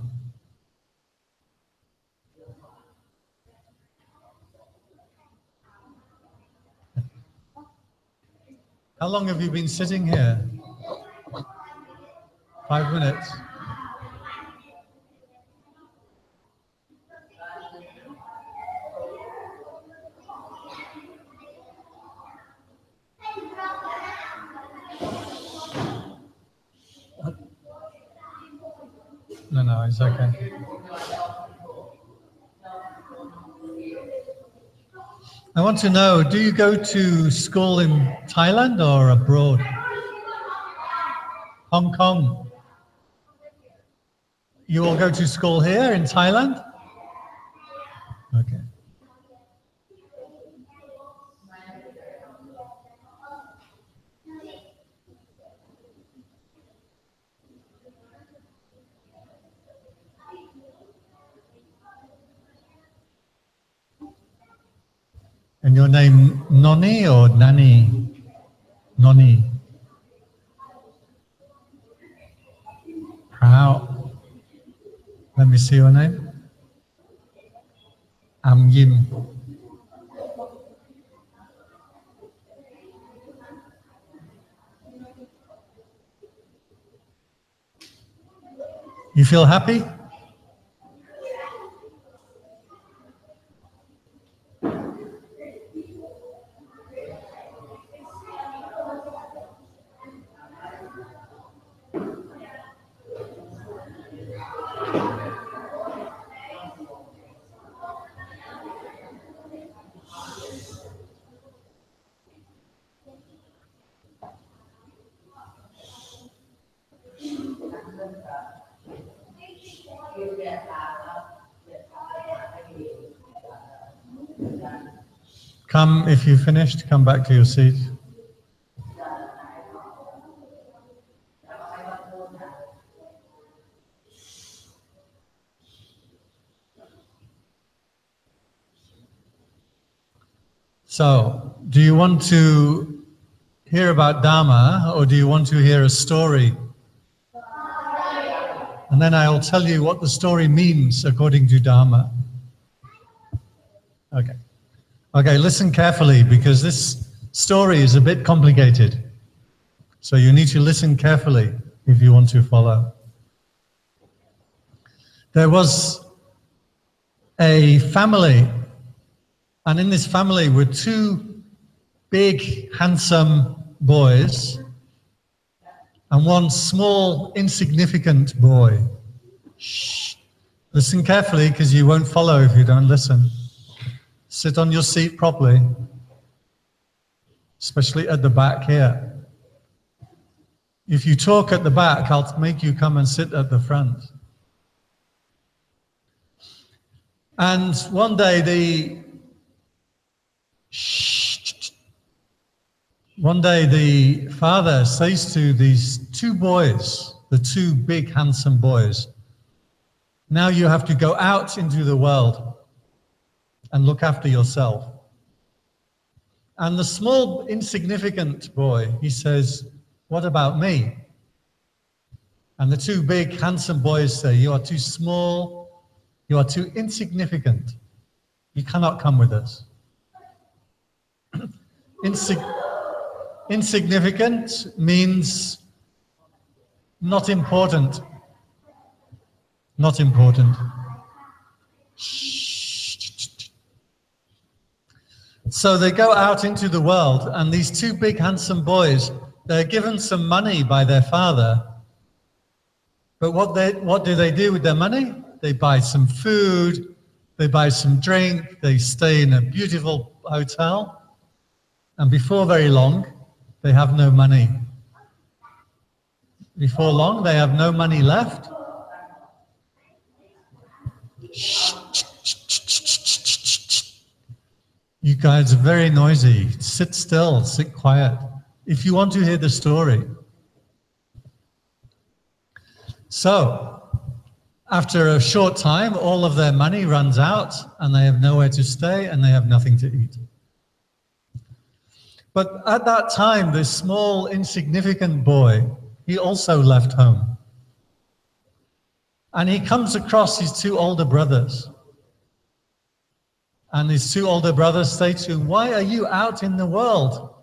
How long have you been sitting here? 5 minutes. No, it's okay. I want to know, do you go to school in Thailand or abroad? Hong Kong. You all go to school here in Thailand? Okay. And your name Noni or Nani? Noni. Proud. Let me see your name. I'm Yim. You feel happy? Come, if you finished, come back to your seat. So, Do you want to hear about Dharma, or do you want to hear a story? And then I'll tell you what the story means according to Dharma. Okay. Okay, listen carefully, because this story is a bit complicated. So you need to listen carefully if you want to follow. There was a family, and in this family were two big, handsome boys and one small, insignificant boy. Shh. Listen carefully, because you won't follow if you don't listen. Sit on your seat properly, especially at the back here. If you talk at the back, I'll make you come and sit at the front. And one day the father says to these two boys, the two big handsome boys, now you have to go out into the world and look after yourself. And the small insignificant boy, he says, what about me? And the two big handsome boys say, you are too small, you are too insignificant. You cannot come with us. Insignificant means not important. Not important. So they go out into the world, and these two big handsome boys, they're given some money by their father. But what do they do with their money? They buy some food, they buy some drink, they stay in a beautiful hotel, and before very long, they have no money. Before long, they have no money left. You guys are very noisy. Sit still, sit quiet. If you want to hear the story. So, after a short time, all of their money runs out, and they have nowhere to stay, and they have nothing to eat. But at that time, this small, insignificant boy, he also left home. And he comes across his two older brothers. And his two older brothers say to him, why are you out in the world?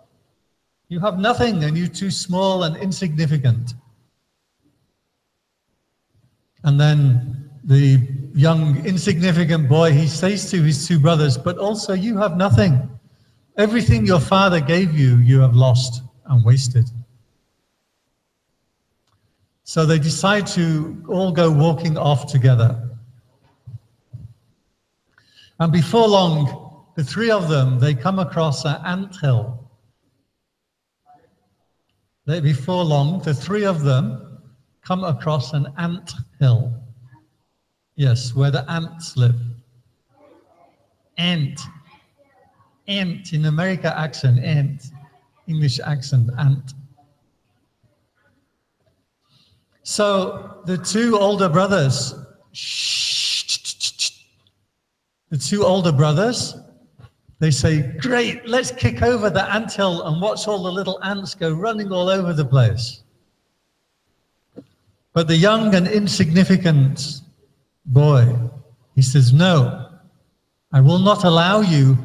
You have nothing, and you're too small and insignificant. And then the young, insignificant boy, he says to his two brothers, but also you have nothing. Everything your father gave you, you have lost and wasted. So they decide to all go walking off together. And before long, the three of them, they come across an anthill. Before long, the three of them come across an ant hill. Yes, where the ants live. Ant. Ant, in America accent, ant. English accent, ant. So the two older brothers, they say, great, let's kick over the anthill and watch all the little ants go running all over the place. But the young and insignificant boy, he says, no, I will not allow you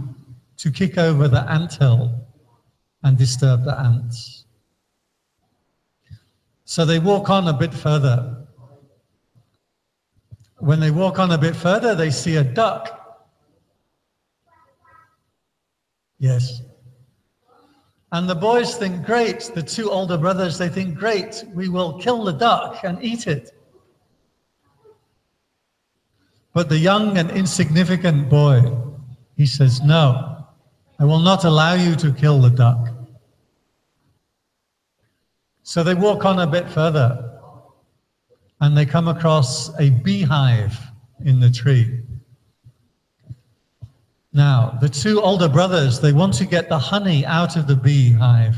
to kick over the anthill and disturb the ants. So they walk on a bit further. When they walk on a bit further, they see a duck. Yes. And the boys think, great, the two older brothers, they think, great, we will kill the duck and eat it. But the young and insignificant boy, he says, no, I will not allow you to kill the duck. So they walk on a bit further, and they come across a beehive in the tree. Now, the two older brothers, they want to get the honey out of the beehive.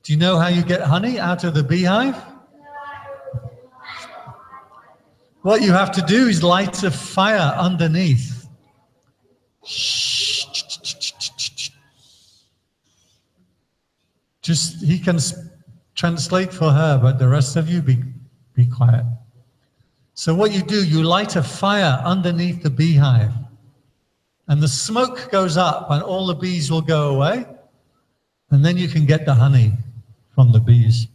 Do you know how you get honey out of the beehive? What you have to do is light a fire underneath. Just, he can translate for her, but the rest of you be quiet. So what you do, you light a fire underneath the beehive, and the smoke goes up and all the bees will go away, and then you can get the honey from the bees.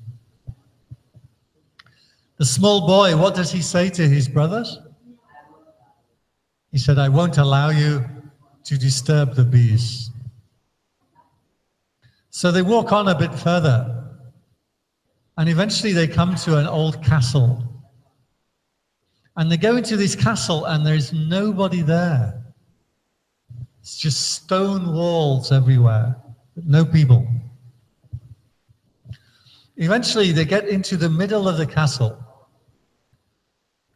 The small boy, what does he say to his brothers? He said, I won't allow you to disturb the bees. So they walk on a bit further, and eventually they come to an old castle. And they go into this castle and there's nobody there. It's just stone walls everywhere, but no people. Eventually they get into the middle of the castle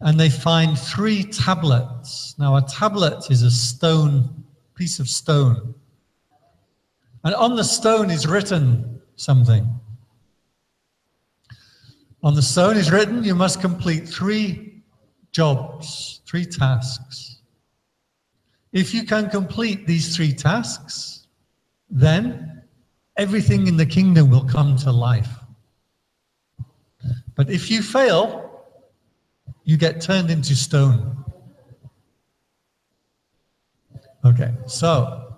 and they find 3 tablets. Now a tablet is a stone, piece of stone. And on the stone is written something. On the stone is written, you must complete 3 jobs, 3 tasks. If you can complete these 3 tasks, then everything in the kingdom will come to life. But if you fail, you get turned into stone. Okay, so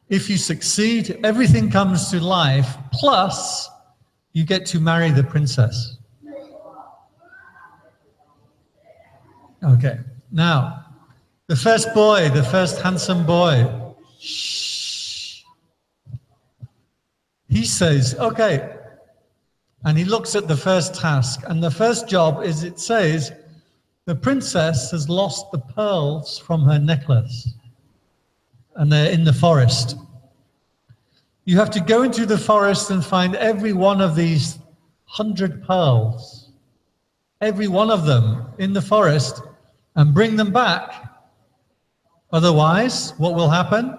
if you succeed, everything comes to life, plus you get to marry the princess. Okay, now, the first boy, the first handsome boy, shh, he says, okay, and he looks at the first task, and the first job is, it says, the princess has lost the pearls from her necklace, and they're in the forest. You have to go into the forest and find every one of these 100 pearls, every one of them in the forest, and bring them back. Otherwise, what will happen?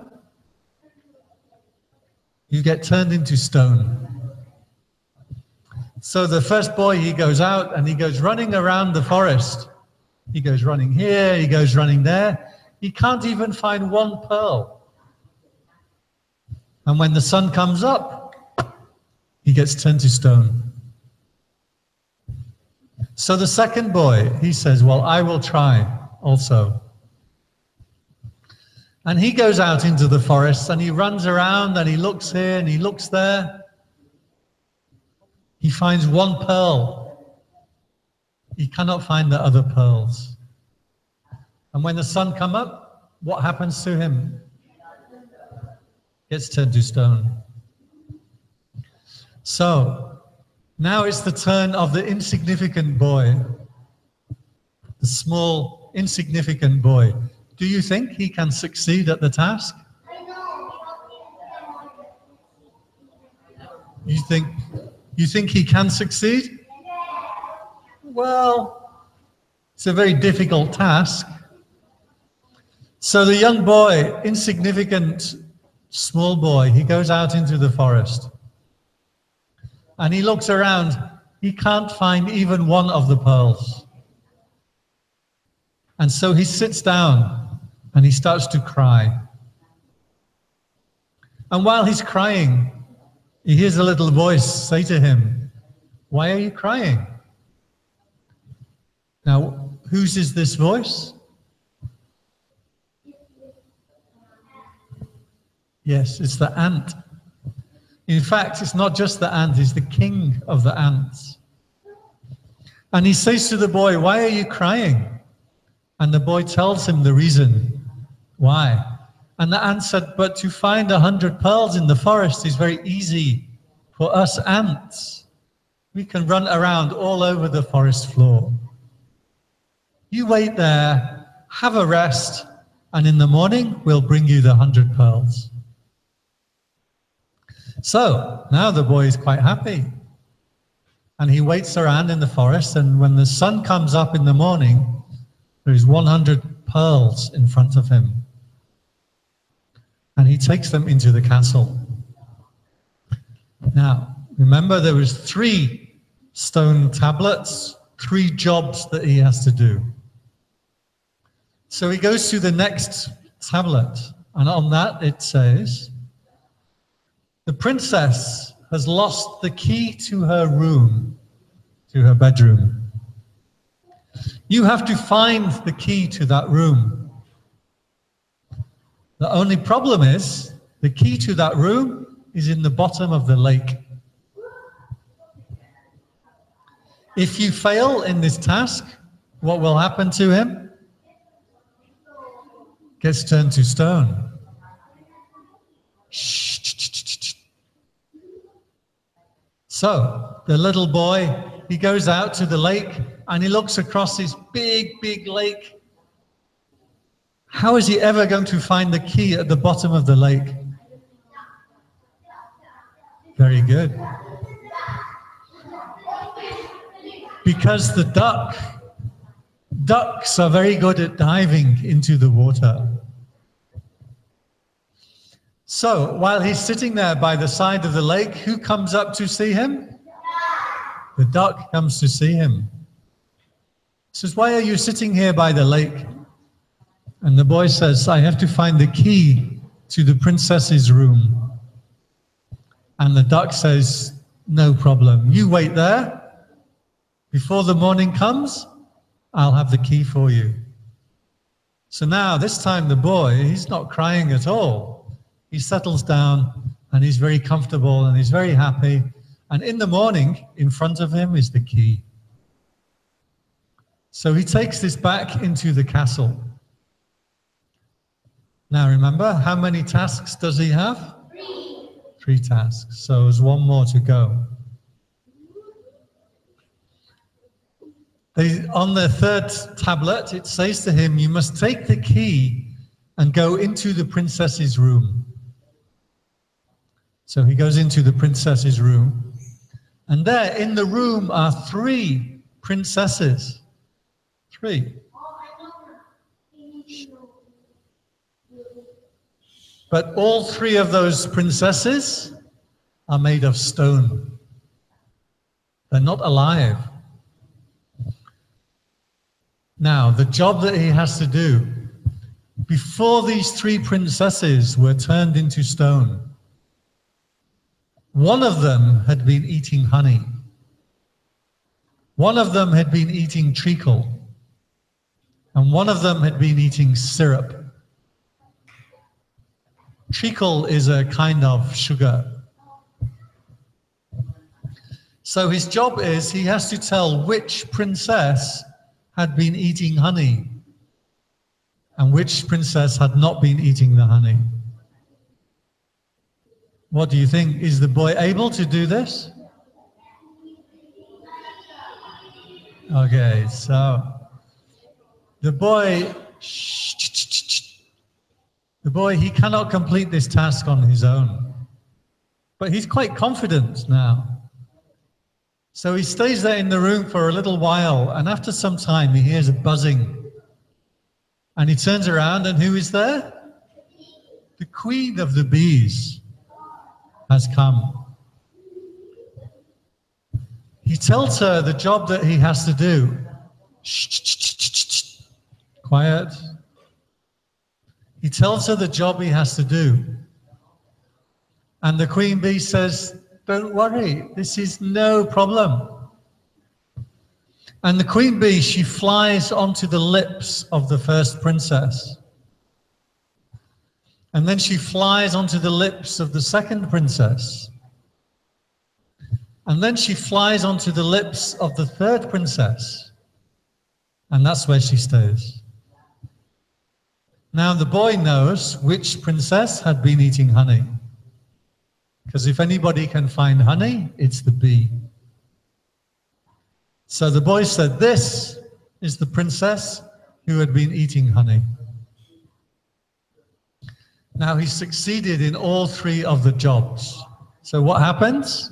You get turned into stone. So the first boy, he goes out and he goes running around the forest. He goes running here, he goes running there. He can't even find one pearl. And when the sun comes up, he gets turned to stone. So the second boy, he says, well, I will try also. And he goes out into the forest and he runs around and he looks here and he looks there. He finds one pearl. He cannot find the other pearls. And when the sun comes up, what happens to him? Gets turned to stone. So, now it's the turn of the insignificant boy. The small, insignificant boy. Do you think he can succeed at the task? You think he can succeed? Well, it's a very difficult task. So the young boy, insignificant, small boy, he goes out into the forest. And he looks around. He can't find even one of the pearls. And so he sits down and he starts to cry. And while he's crying, he hears a little voice say to him, "Why are you crying?" Now, whose is this voice? Yes, it's the ant. In fact, it's not just the ant, it's the king of the ants. And he says to the boy, "Why are you crying?" And the boy tells him the reason why. And the ant said, "But to find 100 pearls in the forest is very easy for us ants. We can run around all over the forest floor. You wait there, have a rest, and in the morning we'll bring you the 100 pearls." So now the boy is quite happy. And he waits around in the forest, and when the sun comes up in the morning, there is 100 pearls in front of him. And he takes them into the castle. Now, remember there was 3 stone tablets, 3 jobs that he has to do. So he goes to the next tablet, and on that it says, "The princess has lost the key to her room, to her bedroom. You have to find the key to that room. The only problem is, the key to that room is in the bottom of the lake. If you fail in this task, what will happen to him? Gets turned to stone. So the little boy, he goes out to the lake and he looks across this big, big lake. How is he ever going to find the key at the bottom of the lake? Very good. Because the ducks are very good at diving into the water. So while he's sitting there by the side of the lake, who comes up to see him? The duck comes to see him. Says, "Why are you sitting here by the lake?" And the boy says, "I have to find the key to the princess's room." And the duck says, "No problem. You wait there. Before the morning comes, I'll have the key for you." So now, this time the boy, he's not crying at all. He settles down and he's very comfortable and he's very happy. And in the morning, in front of him is the key. So he takes this back into the castle. Now remember, how many tasks does he have? 3 tasks. So there's 1 more to go. On the 3rd tablet, it says to him, you must take the key and go into the princess's room. So he goes into the princess's room. And there in the room are 3 princesses. 3. But all 3 of those princesses are made of stone. They're not alive. Now, the job that he has to do, before these 3 princesses were turned into stone, one of them had been eating honey. One of them had been eating treacle. And one of them had been eating syrup. Treacle is a kind of sugar. So his job is, he has to tell which princess had been eating honey and which princess had not been eating the honey. What do you think? Is the boy able to do this? Okay, so the boy, he cannot complete this task on his own, but he's quite confident now. So he stays there in the room for a little while, and after some time he hears a buzzing. And he turns around, and who is there? The queen of the bees has come. He tells her the job that he has to do. Shh, quiet. He tells her the job he has to do. And the queen bee says, "Don't worry, this is no problem." And the queen bee, she flies onto the lips of the first princess. And then she flies onto the lips of the second princess. And then she flies onto the lips of the third princess. And that's where she stays. Now the boy knows which princess had been eating honey. Because if anybody can find honey, it's the bee. So the boy said, "This is the princess who had been eating honey." Now he succeeded in all 3 of the jobs. So what happens?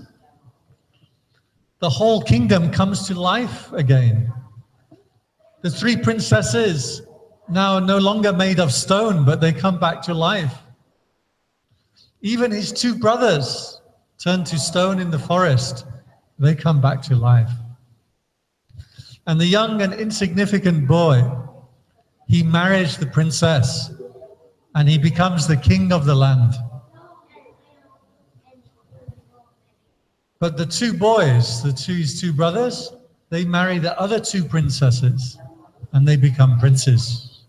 The whole kingdom comes to life again. The 3 princesses now are no longer made of stone, but they come back to life. Even his 2 brothers turned to stone in the forest. They come back to life. And the young and insignificant boy, he marries the princess and he becomes the king of the land. But the two boys, these two brothers, they marry the other two princesses and they become princes.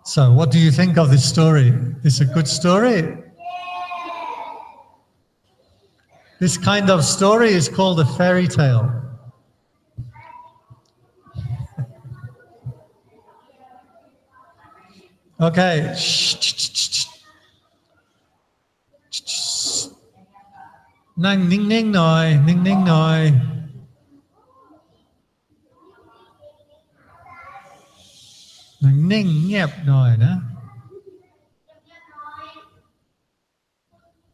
So what do you think of this story? Is it a good story? This kind of story is called a fairy tale. Okay. Nang ning ning noi, ning ning noi. Nang ning nhẹp noi na.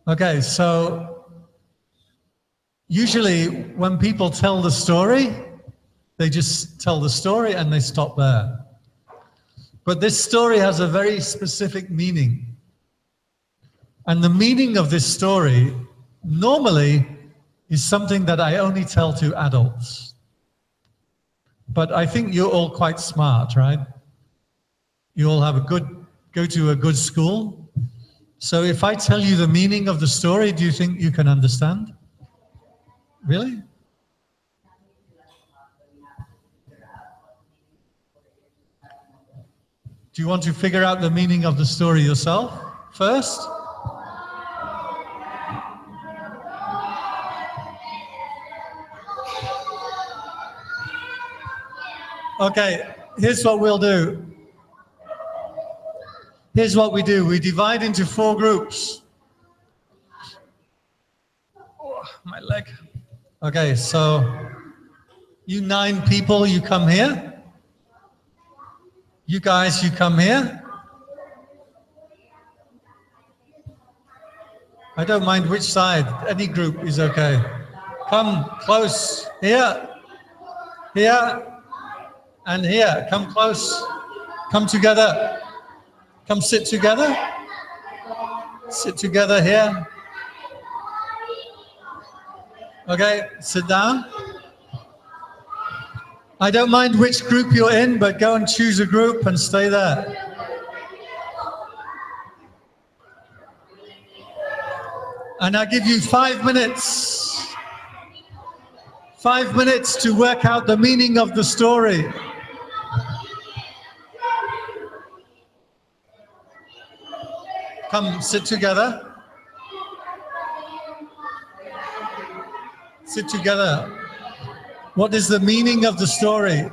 Okay, so usually when people tell the story, they just tell the story and they stop there. But this story has a very specific meaning. And the meaning of this story normally is something that I only tell to adults. But I think you're all quite smart, right? You all have go to a good school. So if I tell you the meaning of the story, do you think you can understand? Really? Do you want to figure out the meaning of the story yourself first? Okay, here's what we'll do. Here's what we do. We divide into 4 groups. Oh, my leg. Okay, so you 9 people, you come here. You guys, you come here. I don't mind which side. Any group is okay. Come close. Here. Here. And here. Come close. Come together. Come sit together. Sit together here. Okay, sit down. I don't mind which group you're in, but go and choose a group and stay there. And I give you 5 minutes. 5 minutes to work out the meaning of the story. Come sit together. Sit together. What is the meaning of the story?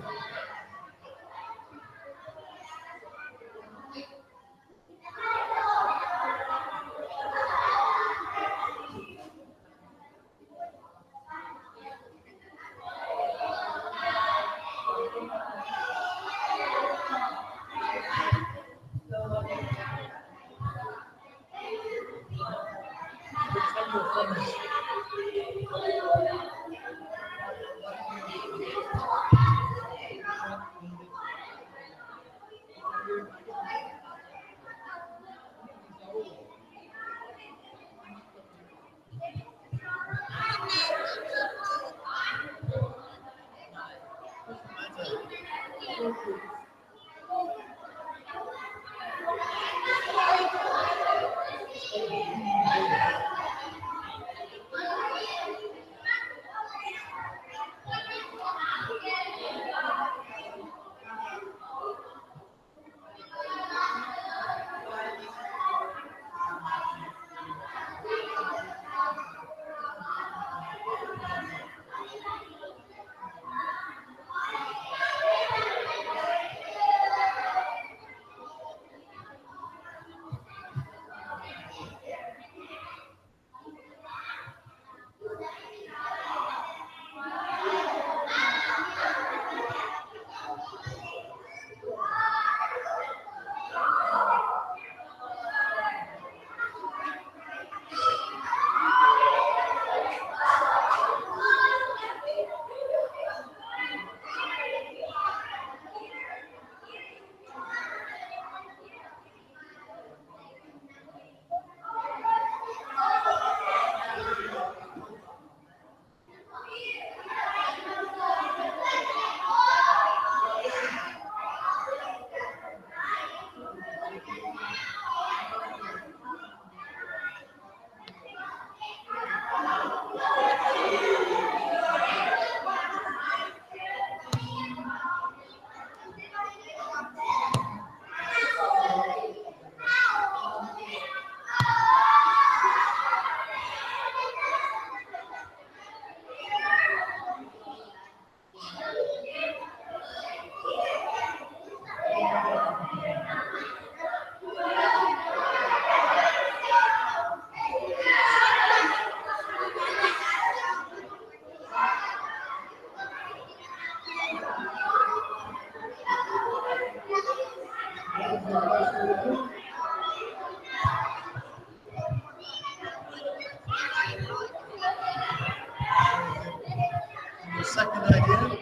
second idea?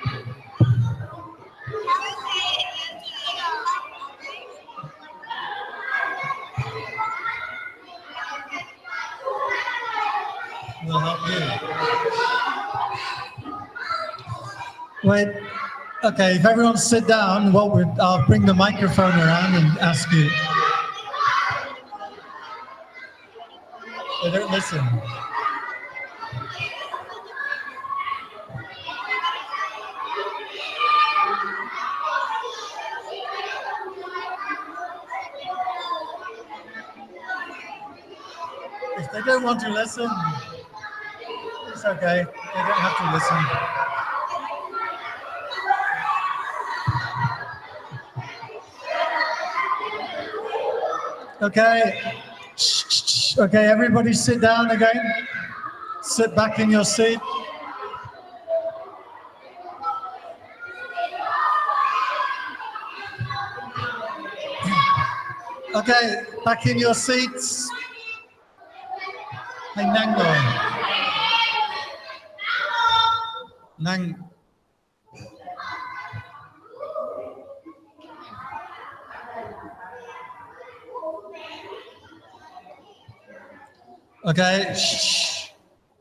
We'll help you. Wait. Okay, if everyone sit down, I'll bring the microphone around and ask you. They don't listen. If they don't want to listen, it's okay. They don't have to listen. Okay. Okay, everybody sit down again. Sit back in your seat. Okay, back in your seats. Hey, Nang rồi. Nang. Okay,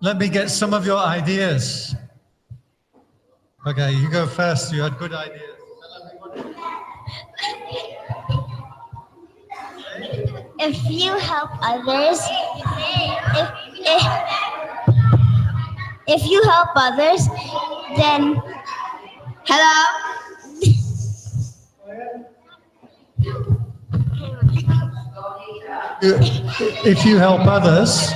let me get some of your ideas. Okay, you go first. You had good ideas. If you help others, if you help others, then hello. If you help others,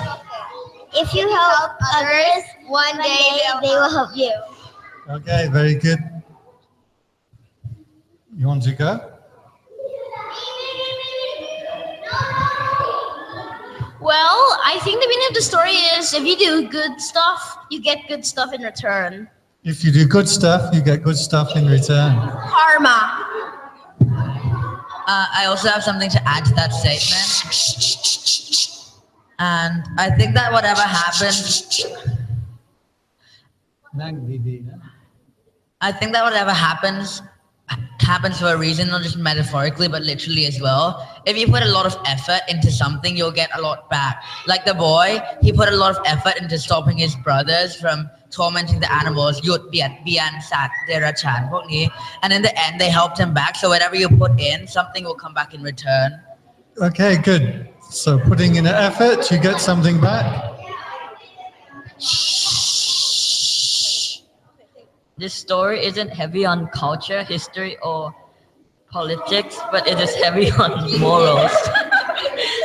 If you help others, one day they will help you. okay, very good. You want to go? Well, I think the meaning of the story is if you do good stuff, you get good stuff in return. If you do good stuff, you get good stuff in return. Karma. I also have something to add to that statement. And I think that whatever happens, I think that whatever happens for a reason, not just metaphorically, but literally as well. If you put a lot of effort into something, you'll get a lot back. Like the boy, he put a lot of effort into stopping his brothers from tormenting the animals, Yut, Bian, Sat, Derachan, and in the end, they helped him back. So whatever you put in, something will come back in return. Okay, good. So putting in an effort, you get something back. This story isn't heavy on culture, history, or politics, but it is heavy on morals.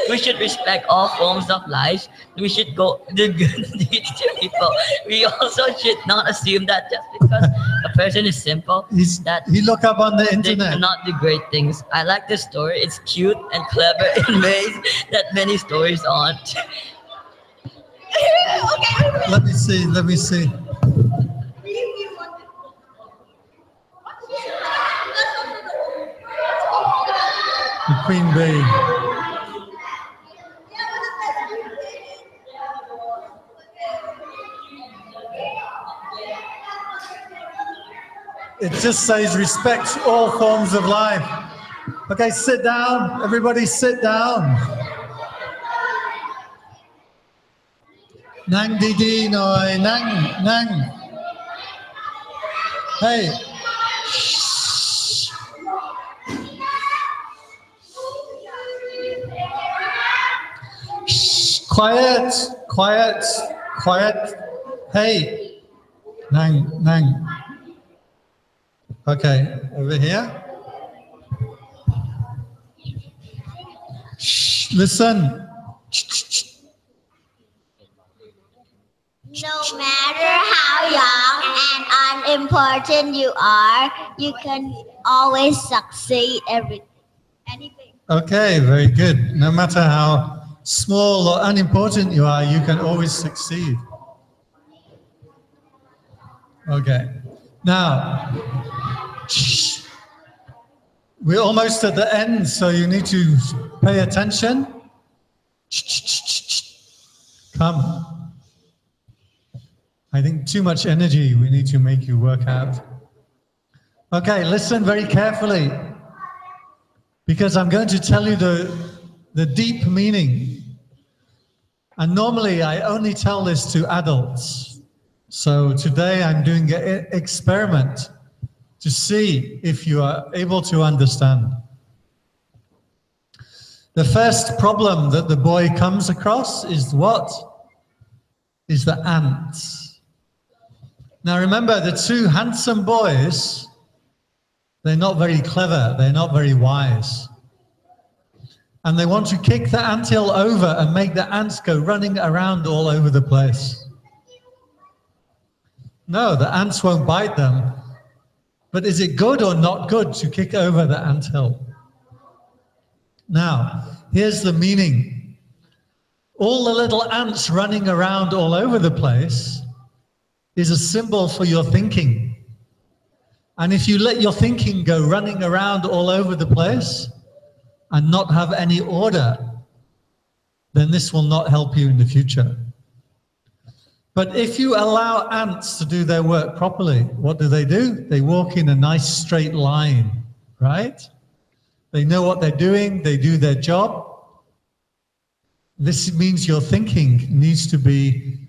We should respect all forms of life. We should go do good deeds to people. We also should not assume that just because a person is simple, He look up on the they internet. cannot do great things. I like this story. It's cute and clever in ways that many stories aren't. Let me see. The Queen Bee. It just says respect all forms of life. Okay, sit down. Everybody sit down. Nang Didi Noi, Nang. Hey. Quiet. Hey. Nang. Okay, over here. Shh, listen. No matter how young and unimportant you are, you can always succeed anything. Okay, very good. No matter how small or unimportant you are, you can always succeed. Okay. Now, we're almost at the end, so you need to pay attention. Come. I think too much energy we need to make you work out. Okay, listen very carefully, because I'm going to tell you the deep meaning. And normally I only tell this to adults. So today I'm doing an experiment to see if you are able to understand. The first problem that the boy comes across is what? Is the ants. Now remember, the two handsome boys, they're not very clever, they're not very wise. And they want to kick the anthill over and make the ants go running around all over the place. No, the ants won't bite them. But is it good or not good to kick over the anthill? Now, here's the meaning. All the little ants running around all over the place is a symbol for your thinking. And if you let your thinking go running around all over the place and not have any order, then this will not help you in the future. But if you allow ants to do their work properly, what do? They walk in a nice straight line, right? They know what they're doing, they do their job. This means your thinking needs to be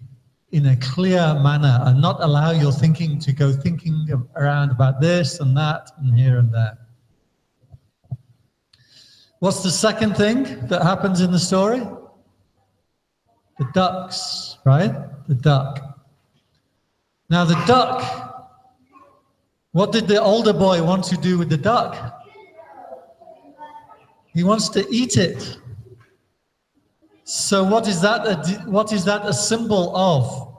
in a clear manner and not allow your thinking to go thinking around about this and that and here and there. What's the second thing that happens in the story? The ducks, right? The duck. Now the duck, what did the older boy want to do with the duck? He wants to eat it. So what is that a symbol of?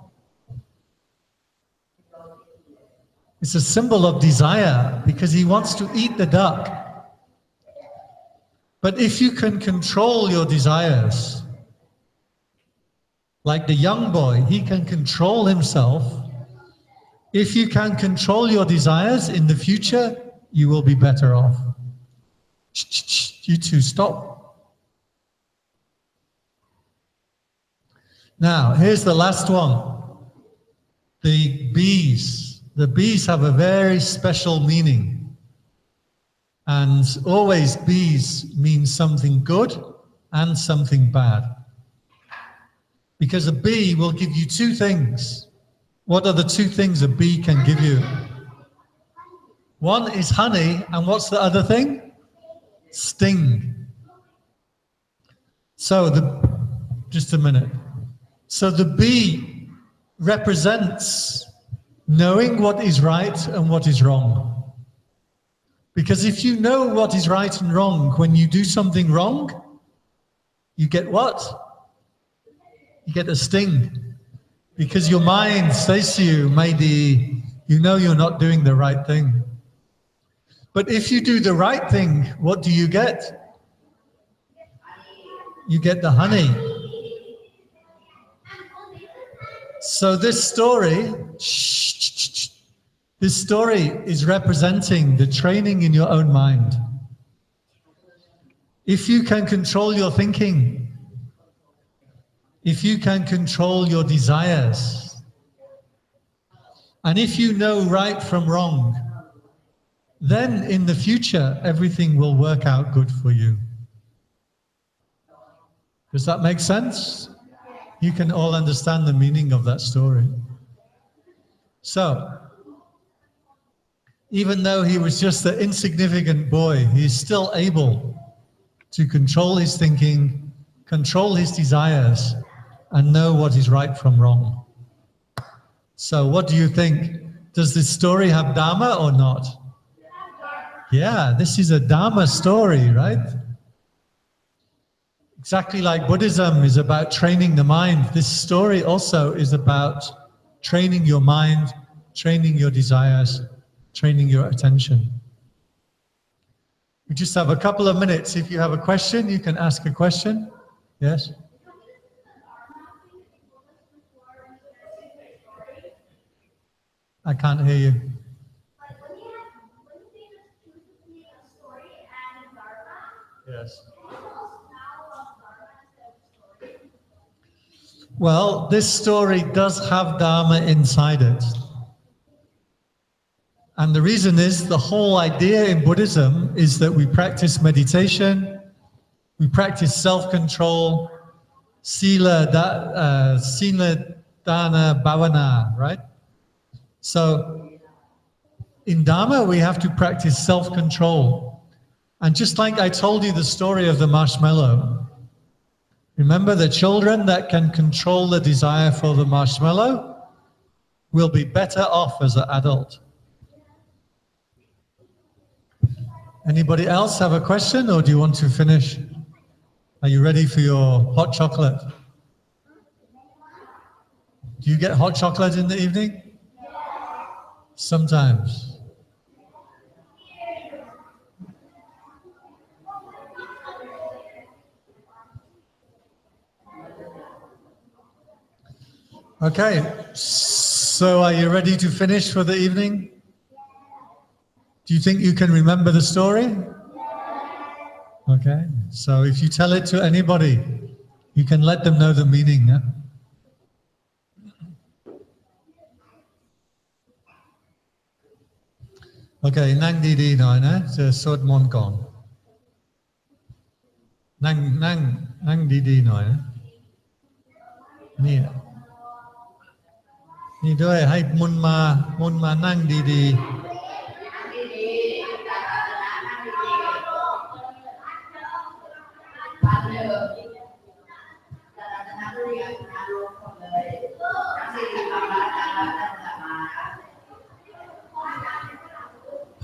It's a symbol of desire, because he wants to eat the duck. But if you can control your desires, like the young boy, he can control himself. If you can control your desires in the future, you will be better off. You two, stop. Now, here's the last one. The bees. The bees have a very special meaning. And always bees mean something good and something bad. Because a bee will give you two things. What are the two things a bee can give you? One is honey, and what's the other thing? Sting. So just a minute. So the bee represents knowing what is right and what is wrong. Because if you know what is right and wrong, when you do something wrong, you get what? You get a sting. Because your mind says to you, maybe you know you're not doing the right thing. But if you do the right thing, what do you get? You get the honey. So this story is representing the training in your own mind. If you can control your thinking, if you can control your desires, and if you know right from wrong, then in the future, everything will work out good for you. Does that make sense? You can all understand the meaning of that story. So, even though he was just an insignificant boy, he's still able to control his thinking, control his desires, and know what is right from wrong. So what do you think? Does this story have Dharma or not? Yeah, this is a Dharma story, right? Exactly like Buddhism is about training the mind, this story also is about training your mind, training your desires, training your attention. We just have a couple of minutes. If you have a question, you can ask a question. Yes? I can't hear you. Yes. Well, this story does have Dharma inside it. And the reason is the whole idea in Buddhism is that we practice meditation, we practice self-control, sila, dana, bhavana, right? So in Dharma, we have to practice self-control. And just like I told you the story of the marshmallow, remember the children that can control the desire for the marshmallow will be better off as an adult. Anybody else have a question, or do you want to finish? Are you ready for your hot chocolate? Do you get hot chocolate in the evening? Sometimes. Okay, so are you ready to finish for the evening? Do you think you can remember the story? Okay, so if you tell it to anybody, you can let them know the meaning. Yeah? Okay, นั่งดีๆหน่อยนะจะสวดมนต์ก่อนนั่งดีๆหน่อยนะนี่ด้วยให้มุนมานั่งดีๆ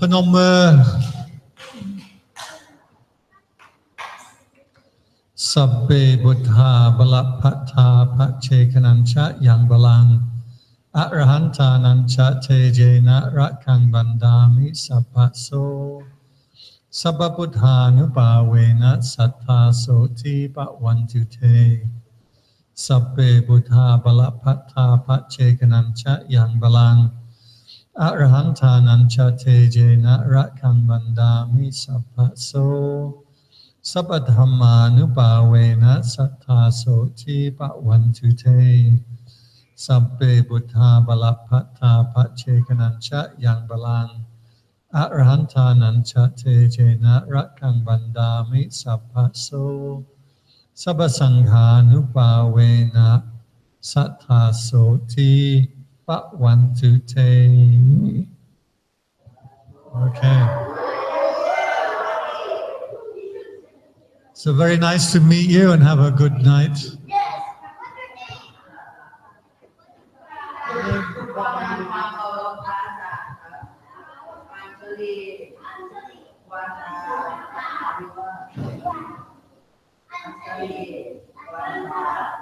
พนมมือสัพเพบุทธาบลพัทธาพระเชขนัญชะยังบลังอรหันตานัญชะเทเจนะระคังบันดามิสัพพะโสสัพพพุทธานุปาเวนะสัทธาโสทิปะวันตุเตสัพเพบุทธาบลพัทธาพระเชขนัญชะยังบลังอรหันตานัญชะเทเจนะระคังบันดามิสัพพะโสสัพพธัมมานุปาเวนะสัทธาโสทิปะวันตุเตสัพเพบุทธาบลพัทธาพระเชขนัญชะยังบลังอรหันตานัญชะเทเจนะระคังบันดามิสัพพะโสสัพพสังฆานุปาเวนะสัทธาโสทิปะวันตุเต Okay. So very nice to meet you and have a good night. Yes.